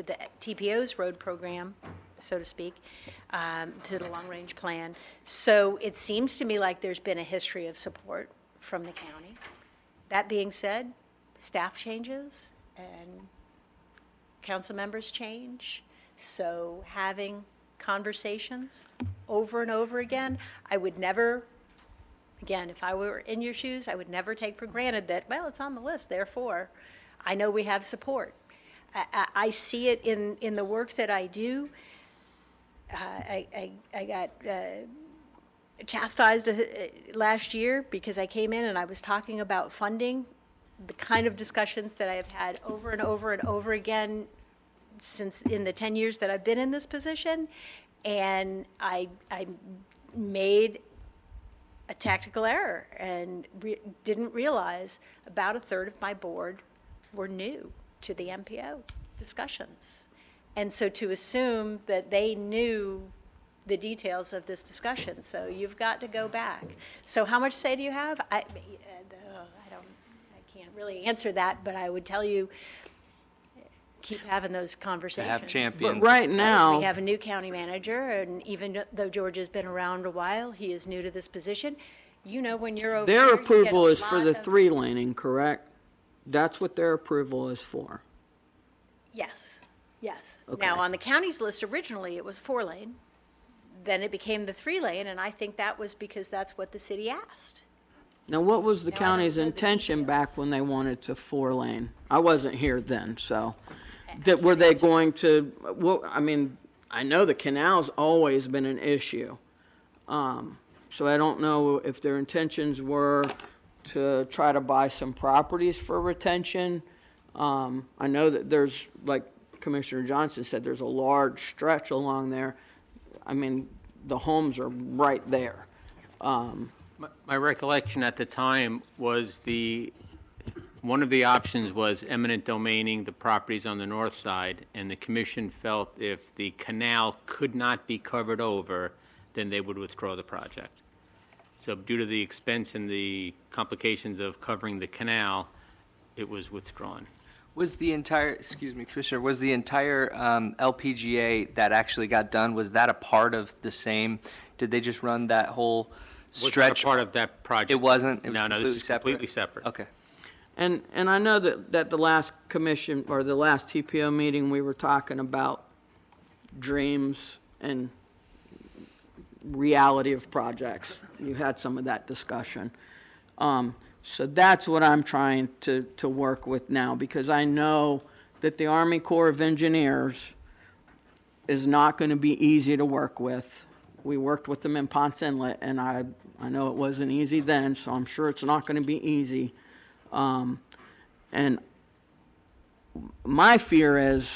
the TPO's road program, so to speak, to the long-range plan. So it seems to me like there's been a history of support from the county. That being said, staff changes and council members change. So having conversations over and over again, I would never, again, if I were in your shoes, I would never take for granted that, well, it's on the list, therefore, I know we have support. I see it in the work that I do. I got chastised last year because I came in and I was talking about funding, the kind of discussions that I have had over and over and over again since in the 10 years that I've been in this position. And I made a tactical error and didn't realize about a third of my board were new to the MPO discussions. And so to assume that they knew the details of this discussion, so you've got to go back. So how much say do you have? I can't really answer that, but I would tell you, keep having those conversations. To have champions. But right now, We have a new county manager, and even though George has been around a while, he is new to this position. You know, when you're over their there, you get approval a is for lot the of- 3-laning, correct? That's what their approval is for. Yes, yes. Okay. Now, on the county's list, originally, it was 4-lane. Then it became the 3-lane, and I think that was because that's what the city asked. Now, what was the Now, I don't county's know the intention details. back when they wanted to 4-lane? I wasn't here then, so. I Were can't they answer. going to, well, I mean, I know the canal's always been an issue. So I don't know if their intentions were to try to buy some properties for retention. I know that there's, like Commissioner Johnson said, there's a large stretch along there. I mean, the homes are right there. My recollection at the time was one of the options was eminent domaining the properties on the north side, and the commission felt if the canal could not be covered over, then they would withdraw the project. So due to the expense and the complications of covering the canal, it was withdrawn. Was the entire, excuse me, Commissioner, was the entire LPGA that actually got done, was that a part of the same? Did they just run that whole Was stretch? not a part of that project. It wasn't? It was No, this is separate? completely separate. Okay. And I know that the last commission, or the last TPO meeting, we were talking about dreams and reality of projects. You had some of that discussion. So that's what I'm trying to work with now, because I know that the Army Corps of Engineers is not going to be easy to work with. We worked with them in Ponce Inlet, and I know it wasn't easy then, so I'm sure it's not going to be easy. And my fear is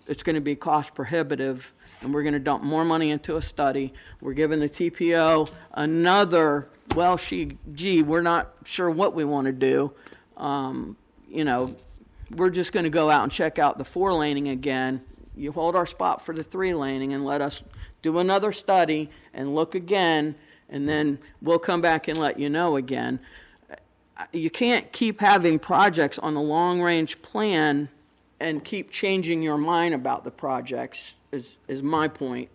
it's going to be cost prohibitive, and we're going to dump more money into a study. We're giving the TPO another, well, we're not sure what we want to do. You know, we're just going to go out and check out the 4-laning again. You hold our spot for the 3-laning and let us do another study and look again, and then we'll come back and let you know again. You can't keep having projects on the long-range plan and keep changing your mind about the projects, is my point.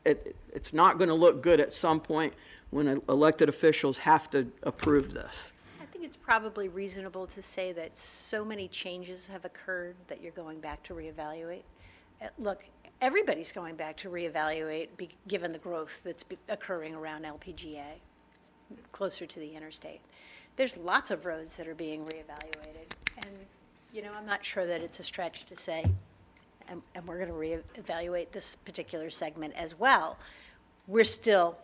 It's not going to look good at some point when elected officials have to approve this. I think it's probably reasonable to say that so many changes have occurred that you're going back to reevaluate. Look, everybody's going back to reevaluate given the growth that's occurring around LPGA, closer to the interstate. There's lots of roads that are being reevaluated, and, you know, I'm not sure that it's a stretch to say, and we're going to reevaluate this particular segment as well. We're still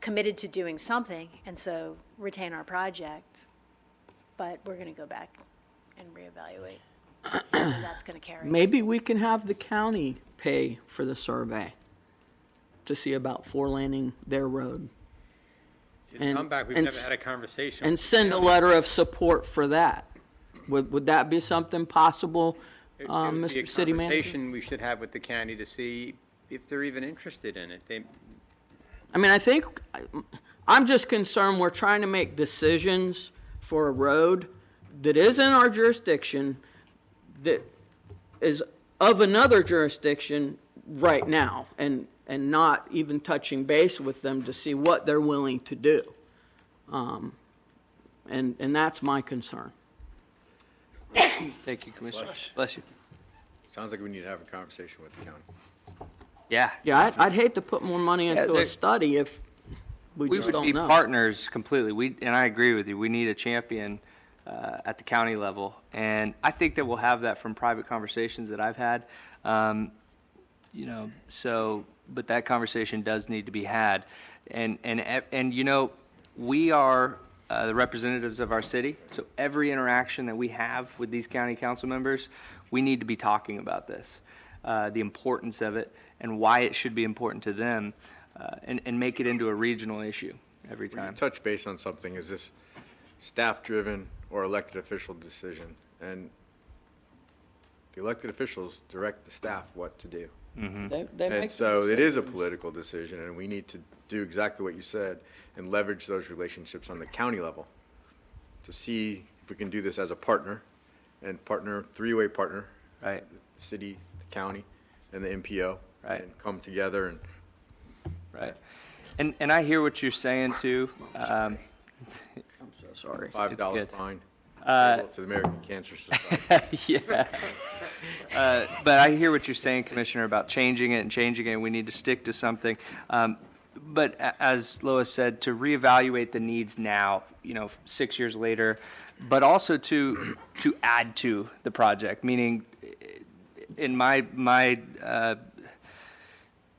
committed to doing something, and so retain our project, but we're going to go back and reevaluate. And that's going to carry us. Maybe we can have the county pay for the survey to see about 4-laning their road. Since I'm back, we've and never had a conversation. And with the send a county. letter of support for that. Would that be something possible, It would be Mr. a City Manager? conversation we should have with the county to see if they're even interested in it. I mean, I think, I'm just concerned we're trying to make decisions for a road that is in our jurisdiction that is of another jurisdiction right now, and not even touching base with them to see what they're willing to do. And that's my concern. Thank you, Commissioner. Bless you. Sounds like we need to have a conversation with the county. Yeah. Yeah, I'd hate to put more money into there- a study if we We just would don't be know. partners completely. And I agree with you. We need a champion at the county level. And I think that we'll have that from private conversations that I've had. But that conversation does need to be had. And we are the representatives of our city. So every interaction that we have with these county council members, we need to be talking about this, the importance of it and why it should be important to them, and make it into a regional issue every When you time. touch base on something, is this staff-driven or elected official decision? And the elected officials direct the staff what to do. They And make so it is a political decision, and we need to do exactly what you said and leverage those relationships on the county level to see if we can do this as a partner, and three-way partner, Right. the city, the county, and the MPO. Right. And come together and Right. And I hear what you're saying too. I'm so sorry. $5 good. fine to the American Cancer Society. Yeah. But I hear what you're saying, Commissioner, about changing it. We need to stick to something. But as Lois said, to reevaluate the needs now, 6 years later, but also to add to the project, meaning in my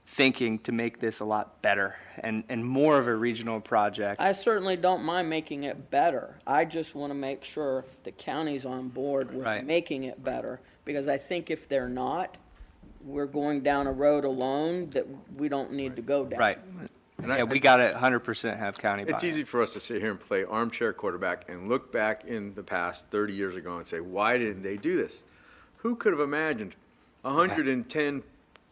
thinking to make this a lot better and more of a regional project. I certainly don't mind making it better. I just want to make sure the county's on board with Right. making it better, because I think if they're not, we're going down a road alone that we don't need to go down. Right. Yeah, we got to 100% have county buy-in. It's easy for us to sit here and play armchair quarterback and look back in the past 30 years ago and say, why didn't they do this? Who could have imagined 110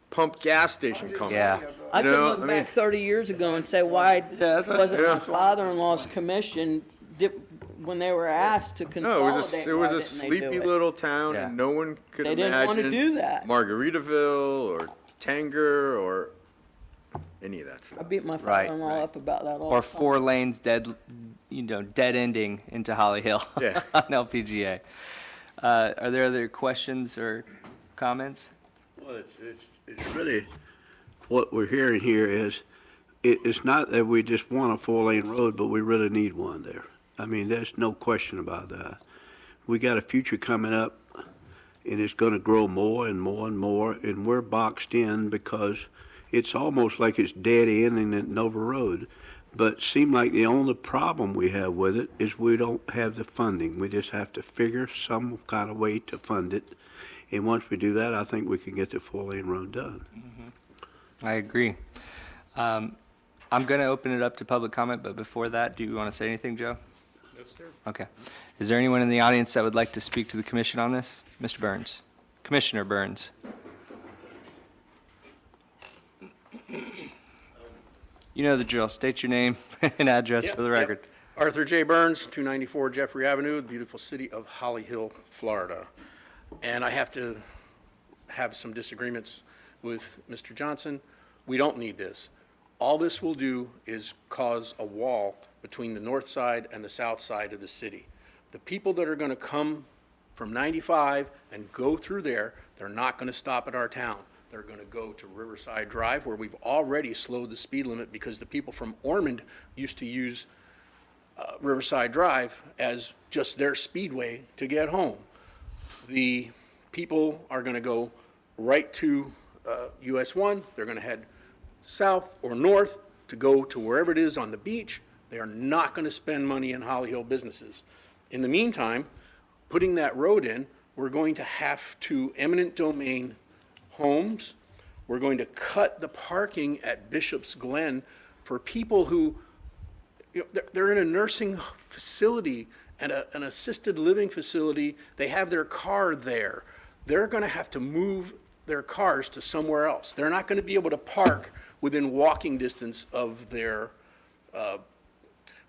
pump gas station company? Yeah. I You could know, look I mean- back 30 years ago and say, why wasn't Yeah. my father-in-law's commission when they were asked to No, consolidate? it was why a didn't they do sleepy it? little town, Yeah. and no one could They imagine. didn't want to do that. Margaritaville or Tanger or any of that I stuff. beat my Right, father-in-law right. up about that all Or the time. 4 lanes dead ending into Holly Hill Yeah. on LPGA. Are there other questions or comments? Well, it's really, what we're hearing here is, it's not that we just want a 4-lane road, but we really need one there. I mean, there's no question about that. We got a future coming up, and it's gonna grow more and more and more, and we're boxed in because it's almost like it's dead ending at Nova Road. But seem like the only problem we have with it is we don't have the funding. We just have to figure some kind of way to fund it. And once we do that, I think we can get the 4-lane road done. I agree. I'm going to open it up to public comment, but before that, do you want to say anything, Joe? No, sir. Okay. Is there anyone in the audience that would like to speak to the commission on this? Mr. Burns. Commissioner Burns. You know the drill. State your name and address for the record. Arthur J. Burns, 294 Jeffrey Avenue, the beautiful city of Holly Hill, Florida. And I have to have some disagreements with Mr. Johnson. We don't need this. All this will do is cause a wall between the north side and the south side of the city. The people that are going to come from 95 and go through there, they're not going to stop at our town. They're going to go to Riverside Drive, where we've already slowed the speed limit because the people from Ormond used to use Riverside Drive as just their speedway to get home. The people are going to go right to US 1. They're going to head south or north to go to wherever it is on the beach. They are not going to spend money in Holly Hill businesses. In the meantime, putting that road in, we're going to have to eminent domain homes. We're going to cut the parking at Bishop's Glen for people who, they're in a nursing facility and an assisted living facility. They have their car there. They're going to have to move their cars to somewhere else. They're not going to be able to park within walking distance of their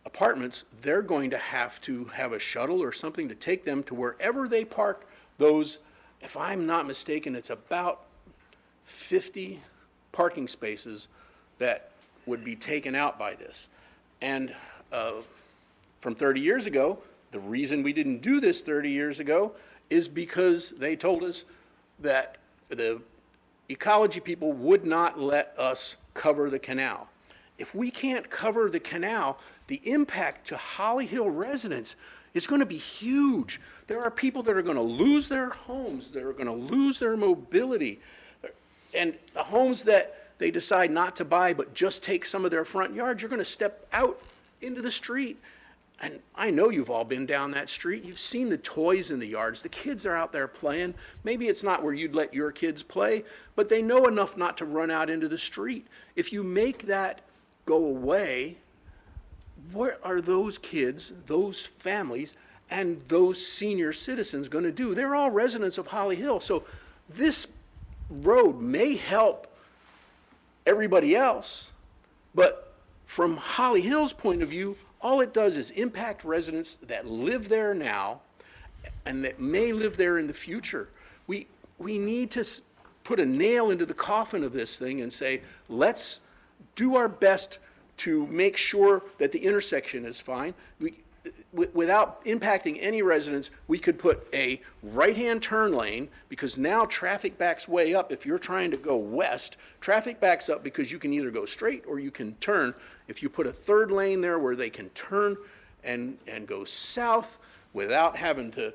apartments, they're going to have a shuttle or something to take them to wherever they park those, if I'm not mistaken, it's about 50 parking spaces that would be taken out by this. And from 30 years ago, the reason we didn't do this 30 years ago is because they told us that the ecology people would not let us cover the canal. If we can't cover the canal, the impact to Holly Hill residents is going to be huge. There are people that are going to lose their homes, that are going to lose their mobility, and the homes that they decide not to buy but just take some of their front yards, you're going to step out into the street. And I know you've all been down that street. You've seen the toys in the yards. The kids are out there playing. Maybe it's not where you'd let your kids play, but they know enough not to run out into the street. If you make that go away, what are those kids, those families, and those senior citizens going to do? They're all residents of Holly Hill. So this road may help everybody else, but from Holly Hill's point of view, all it does is impact residents that live there now and that may live there in the future. We need to put a nail into the coffin of this thing and say, let's do our best to make sure that the intersection is fine. Without impacting any residents, we could put a right-hand turn lane, because now traffic backs way up. If you're trying to go west, traffic backs up because you can either go straight or you can turn. If you put a third lane there where they can turn and go south without having to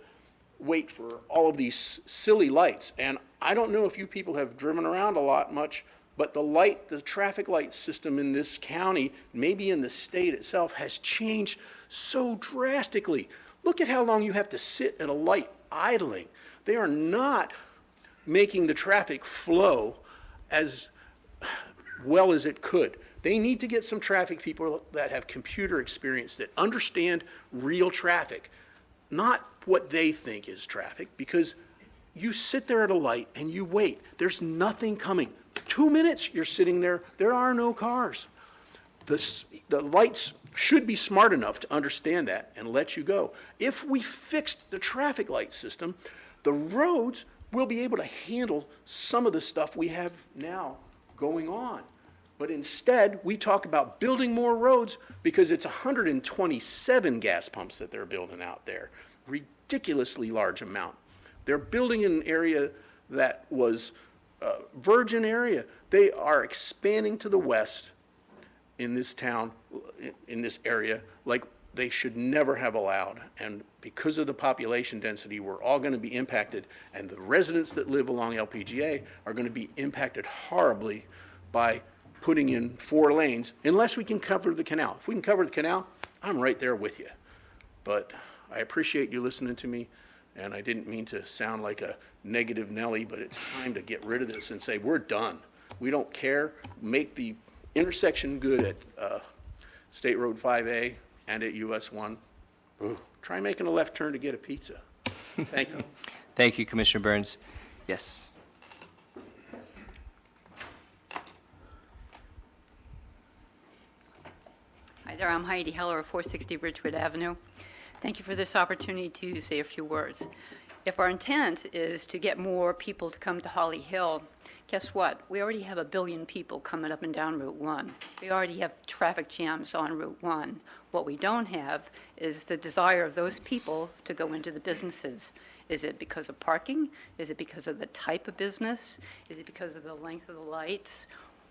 wait for all of these silly lights. And I don't know if you people have driven around a lot much, but the traffic light system in this county, maybe in the state itself, has changed so drastically. Look at how long you have to sit at a light idling. They are not making the traffic flow as well as it could. They need to get some traffic people that have computer experience, that understand real traffic, not what they think is traffic, because you sit there at a light and you wait. There's nothing coming. 2 minutes, you're sitting there. There are no cars. The lights should be smart enough to understand that and let you go. If we fixed the traffic light system, the roads will be able to handle some of the stuff we have now going on. But instead, we talk about building more roads because it's 127 gas pumps that they're building out there. Ridiculously large amount. They're building in an area that was a virgin area. They are expanding to the west in this town, in this area, like they should never have allowed. And because of the population density, we're all going to be impacted. And the residents that live along LPGA are going to be impacted horribly by putting in 4 lanes, unless we can cover the canal. If we can cover the canal, I'm right there with you. But I appreciate you listening to me, and I didn't mean to sound like a negative Nelly, but it's time to get rid of this and say, we're done. We don't care. Make the intersection good at State Road 5A and at US 1. Try making a left turn to get a pizza. Thank you. Thank you, Commissioner Burns. Yes. Hi there, I'm Heidi Heller of 460 Ridgewood Avenue. Thank you for this opportunity to say a few words. If our intent is to get more people to come to Holly Hill, guess what? We already have 1 billion people coming up and down Route 1. We already have traffic jams on Route 1. What we don't have is the desire of those people to go into the businesses. Is it because of parking? Is it because of the type of business? Is it because of the length of the lights?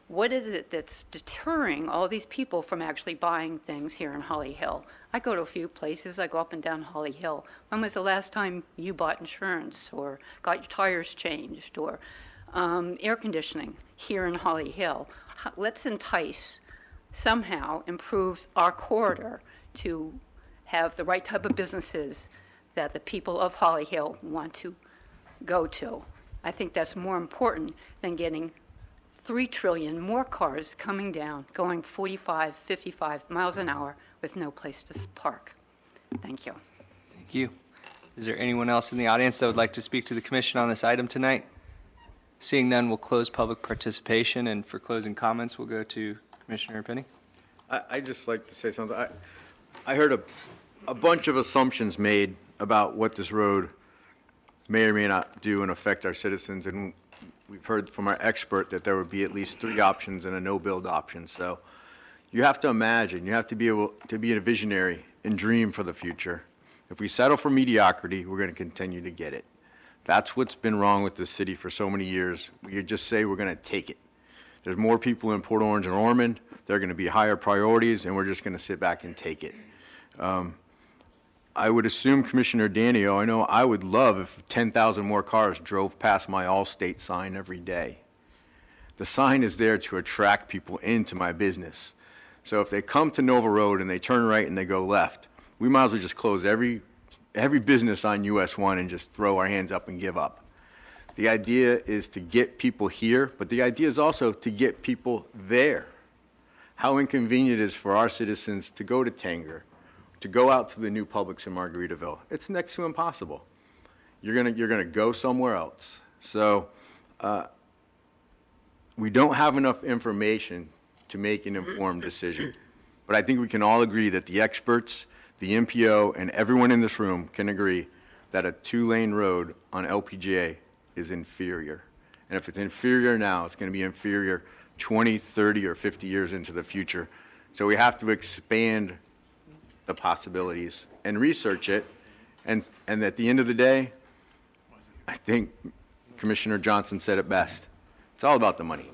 What is it that's deterring all these people from actually buying things here in Holly Hill? I go to a few places. I go up and down Holly Hill. When was the last time you bought insurance or got your tires changed or air conditioning here in Holly Hill? Let's entice, somehow improve our corridor to have the right type of businesses that the people of Holly Hill want to go to. I think that's more important than getting 3 trillion more cars coming down, going 45, 55 miles an hour with no place to park. Thank you. Thank you. Is there anyone else in the audience that would like to speak to the commission on this item tonight? Seeing none, we'll close public participation, and for closing comments, we'll go to Commissioner Penny. I'd just like to say something. I heard a bunch of assumptions made about what this road may or may not do and affect our citizens, and we've heard from our expert that there would be at least 3 options and a no-build option. So you have to imagine, you have to be able to be a visionary and dream for the future. If we settle for mediocrity, we're going to continue to get it. That's what's been wrong with this city for so many years. We just say we're going to take it. There's more people in Port Orange and Ormond. They're going to be higher priorities, and we're just going to sit back and take it. I would assume, Commissioner Danio, I know I would love if 10,000 more cars drove past my Allstate sign every day. The sign is there to attract people into my business. So if they come to Nova Road and they turn right and they go left, we might as well just close every business on US 1 and just throw our hands up and give up. The idea is to get people here, but the idea is also to get people there. How inconvenient it is for our citizens to go to Tanger, to go out to the new Publix in Margaritaville. It's next to impossible. You're gonna go somewhere else. So we don't have enough information to make an informed decision. But I think we can all agree that the experts, the MPO, and everyone in this room can agree that a 2-lane road on LPGA is inferior. And if it's inferior now, it's going to be inferior 20, 30, or 50 years into the future. So we have to expand the possibilities and research it. And at the end of the day, I think Commissioner Johnson said it best. It's all about the money.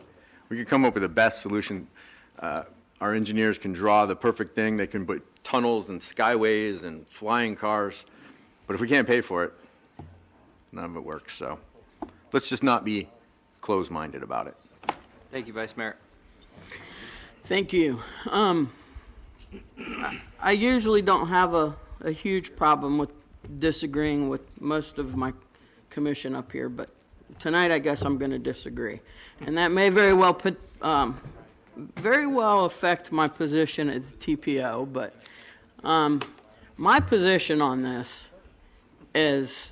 We can come up with the best solution. Our engineers can draw the perfect thing. They can put tunnels and skyways and flying cars. But if we can't pay for it, none of it works. So let's just not be closed-minded about it. Thank you, Vice Mayor. Thank you. I usually don't have a huge problem with disagreeing with most of my commission up here, but tonight I guess I'm going to disagree. And that may very well affect my position as TPO, but my position on this is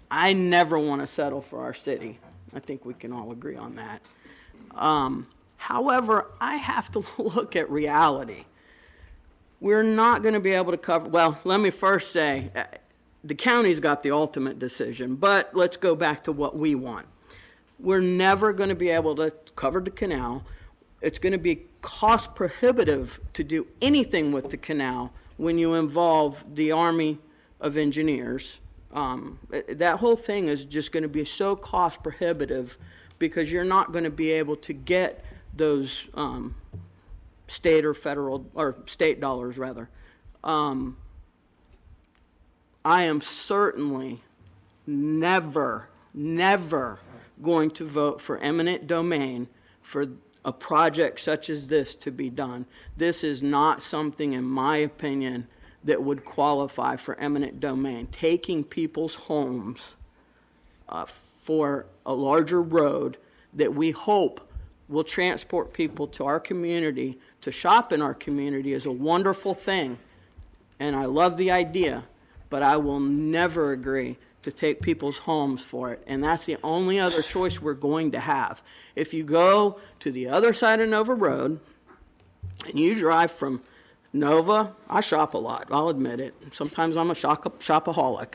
I never want to settle for our city. I think we can all agree on that. However, I have to look at reality. We're not going to be able to cover, well, let me first say, the county's got the ultimate decision, but let's go back to what we want. We're never going to be able to cover the canal. It's going to be cost prohibitive to do anything with the canal when you involve the Army of Engineers. That whole thing is just going to be so cost prohibitive because you're not going to be able to get those state or federal, or state dollars rather. I am certainly never going to vote for eminent domain for a project such as this to be done. This is not something, in my opinion, that would qualify for eminent domain. Taking people's homes for a larger road that we hope will transport people to our community, to shop in our community, is a wonderful thing. And I love the idea, but I will never agree to take people's homes for it. And that's the only other choice we're going to have. If you go to the other side of Nova Road and you drive from Nova, I shop a lot, I'll admit it. Sometimes I'm a shopaholic.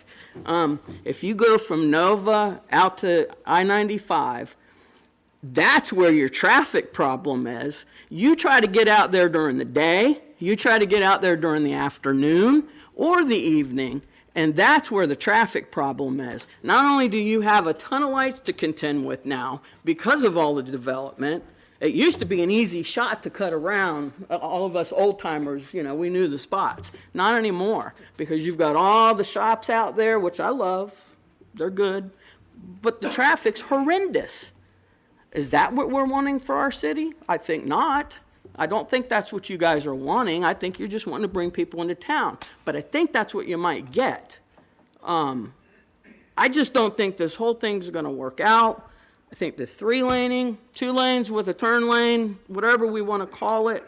If you go from Nova out to I-95, that's where your traffic problem is. You try to get out there during the day, you try to get out there during the afternoon or the evening, and that's where the traffic problem is. Not only do you have a ton of lights to contend with now because of all the development, it used to be an easy shot to cut around. All of us old timers, we knew the spots. Not anymore, because you've got all the shops out there, which I love. They're good. But the traffic's horrendous. Is that what we're wanting for our city? I think not. I don't think that's what you guys are wanting. I think you're just wanting to bring people into town. But I think that's what you might get. I just don't think this whole thing's going to work out. I think the 3-laning, 2 lanes with a turn lane, whatever we want to call it,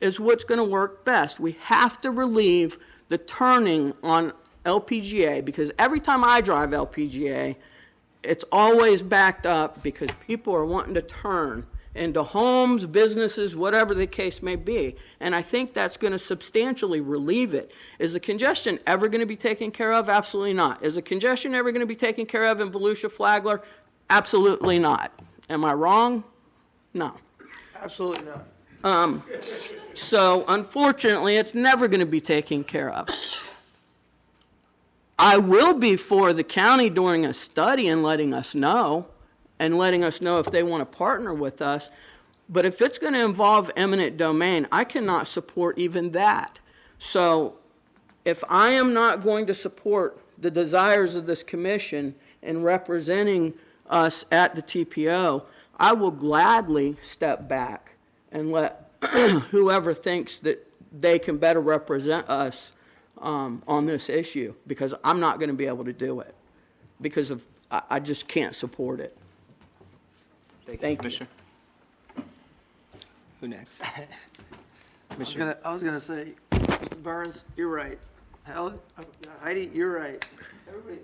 is what's going to work best. We have to relieve the turning on LPGA, because every time I drive LPGA, it's always backed up because people are wanting to turn into homes, businesses, whatever the case may be. And I think that's going to substantially relieve it. Is the congestion ever going to be taken care of? Absolutely not. Is the congestion ever going to be taken care of in Volusia Flagler? Absolutely not. Am I wrong? No. Absolutely not. So unfortunately, it's never going to be taken care of. I will be for the county doing a study and letting us know if they want to partner with us. But if it's going to involve eminent domain, I cannot support even that. So if I am not going to support the desires of this commission in representing us at the TPO, I will gladly step back and let whoever thinks that they can better represent us on this issue, because I'm not going to be able to do it because of I just can't support it. Thank you. Commissioner. Who next? I was gonna say, Mr. Burns, you're right. Heidi, you're right. Everybody,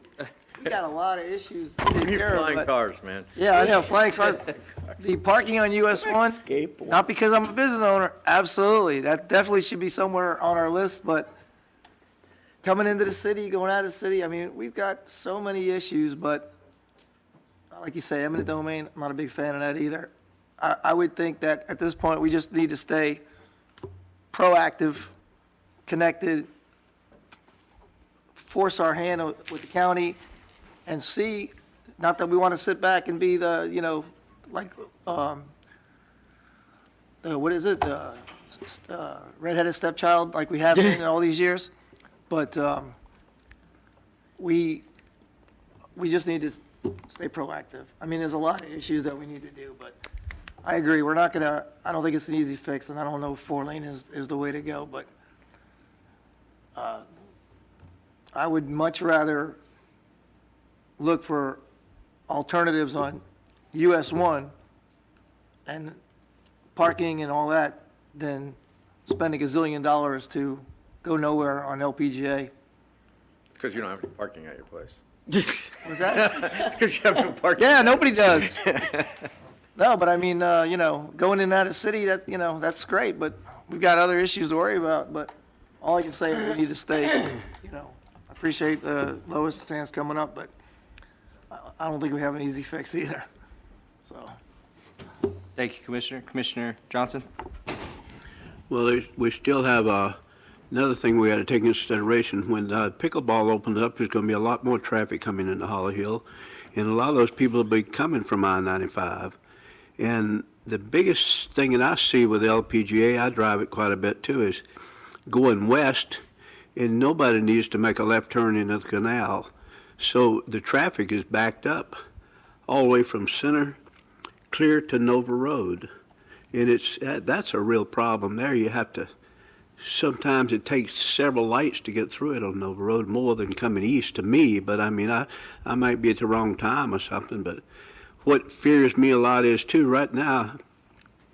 we got a lot of issues to take care of. Flying but- cars, man. Yeah, I know, flying cars. The parking on US 1, not because I'm a business owner, absolutely. That definitely should be somewhere on our list, but coming into the city, going out of the city, I mean, we've got so many issues, but like you say, eminent domain, I'm not a big fan of that either. I would think that at this point, we just need to stay proactive, connected, force our hand with the county, and see, not that we want to sit back and be the, like, what is it, redheaded stepchild like we have been in all these years, but we just need to stay proactive. I mean, there's a lot of issues that we need to do, but I agree, I don't think it's an easy fix, and I don't know if 4-lane is the way to go, but I would much rather look for alternatives on US 1 and parking and all that than spending $1 zillion to go nowhere on LPGA. It's because you don't have any parking at your place. Was that? It's because you have no parking. Yeah, nobody does. No, but I mean, going in and out of the city, that's great, but we've got other issues to worry about, but all I can say is we need to stay, I appreciate Lois Sands coming up, but I don't think we have an easy fix either, so. Thank you, Commissioner. Commissioner Johnson? Well, we still have another thing we got to take into consideration. When pickleball opens up, there's going to be a lot more traffic coming into Holly Hill, and a lot of those people will be coming from I-95. And the biggest thing that I see with LPGA, I drive it quite a bit too, is going west, and nobody needs to make a left turn into the canal. So the traffic is backed up all the way from Center clear to Nova Road. And that's a real problem there. You have to, sometimes it takes several lights to get through it on Nova Road, more than coming east to me. But I mean, I might be at the wrong time or something. But what fears me a lot is too, right now,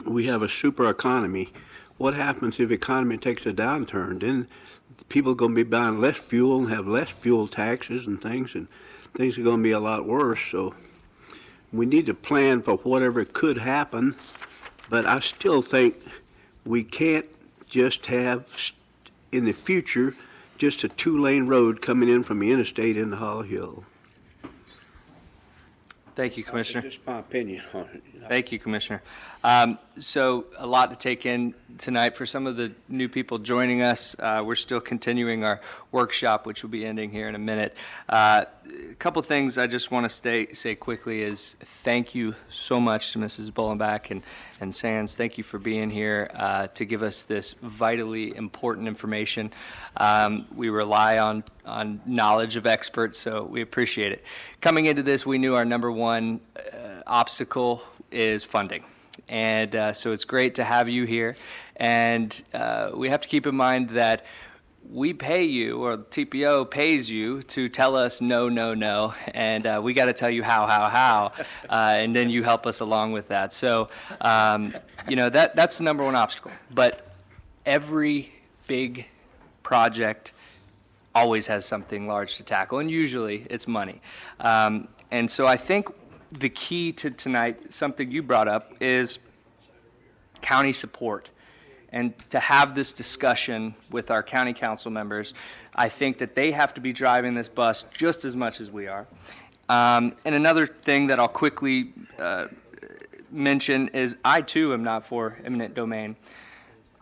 we have a super economy. What happens if the economy takes a downturn? Then people are going to be buying less fuel and have less fuel taxes and things are going to be a lot worse. So we need to plan for whatever could happen, but I still think we can't just have, in the future, just a 2-lane road coming in from the interstate into Holly Hill. Thank you, Commissioner. Just my opinion on it. Thank you, Commissioner. So a lot to take in tonight. For some of the new people joining us, we're still continuing our workshop, which will be ending here in a minute. A couple things I just want to say quickly is thank you so much to Mrs. Bullenbach and Sands. Thank you for being here to give us this vitally important information. We rely on knowledge of experts, so we appreciate it. Coming into this, we knew our number one obstacle is funding. And so it's great to have you here. And we have to keep in mind that we pay you, or TPO pays you, to tell us no, no, no. And we got to tell you how. And then you help us along with that. So, that's the number one obstacle. But every big project always has something large to tackle. And usually it's money. And so I think the key to tonight, something you brought up, is county support. And to have this discussion with our county council members, I think that they have to be driving this bus just as much as we are. And another thing that I'll quickly mention is I too am not for eminent domain.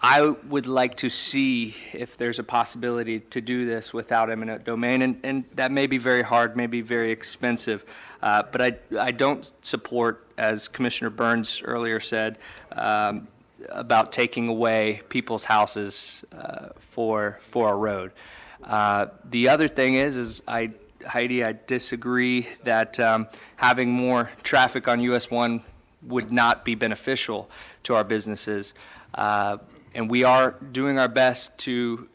I would like to see if there's a possibility to do this without eminent domain, and that may be very hard, may be very expensive, but I don't support, as Commissioner Burns earlier said, about taking away people's houses for a road. The other thing is Heidi, I disagree that having more traffic on US 1 would not be beneficial to our businesses. And we are doing our best to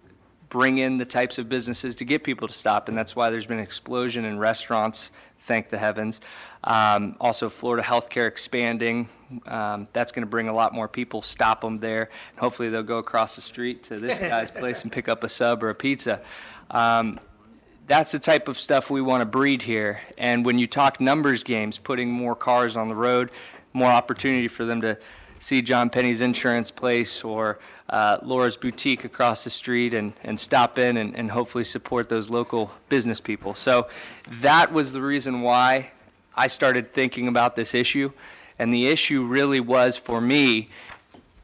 bring in the types of businesses to get people to stop, and that's why there's been an explosion in restaurants, thank the heavens. Also, Florida healthcare expanding. That's going to bring a lot more people, stop them there, and hopefully they'll go across the street to this guy's place and pick up a sub or a pizza. That's the type of stuff we want to breed here. And when you talk numbers games, putting more cars on the road, more opportunity for them to see John Penny's insurance place or Laura's boutique across the street and stop in and hopefully support those local business people. So that was the reason why I started thinking about this issue. And the issue really was, for me,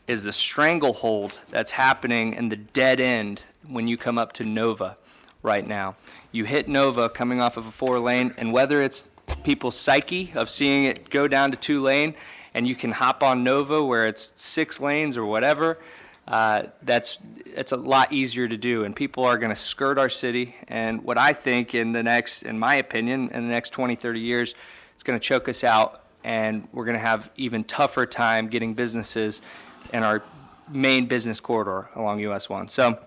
is the stranglehold that's happening in the dead end when you come up to Nova right now. You hit Nova coming off of a 4-lane, and whether it's people's psyche of seeing it go down to 2-lane, and you can hop on Nova where it's 6 lanes or whatever, it's a lot easier to do, and people are going to skirt our city. And what I think in my opinion, in the next 20, 30 years, it's going to choke us out, and we're going to have even tougher time getting businesses in our main business corridor along US 1. So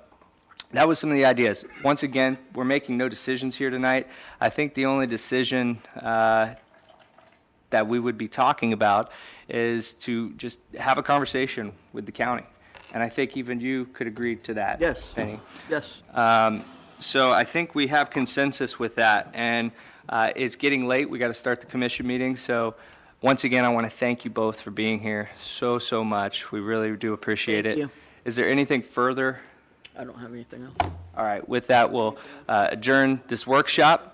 that was some of the ideas. Once again, we're making no decisions here tonight. I think the only decision that we would be talking about is to just have a conversation with the county. And I think even you could agree to that, Yes. Penny. Yes. So I think we have consensus with that. And it's getting late. We got to start the commission meeting. So once again, I want to thank you both for being here so much. We really do appreciate Thank it. you. Is there anything further? I don't have anything else. All right. With that, we'll adjourn this workshop.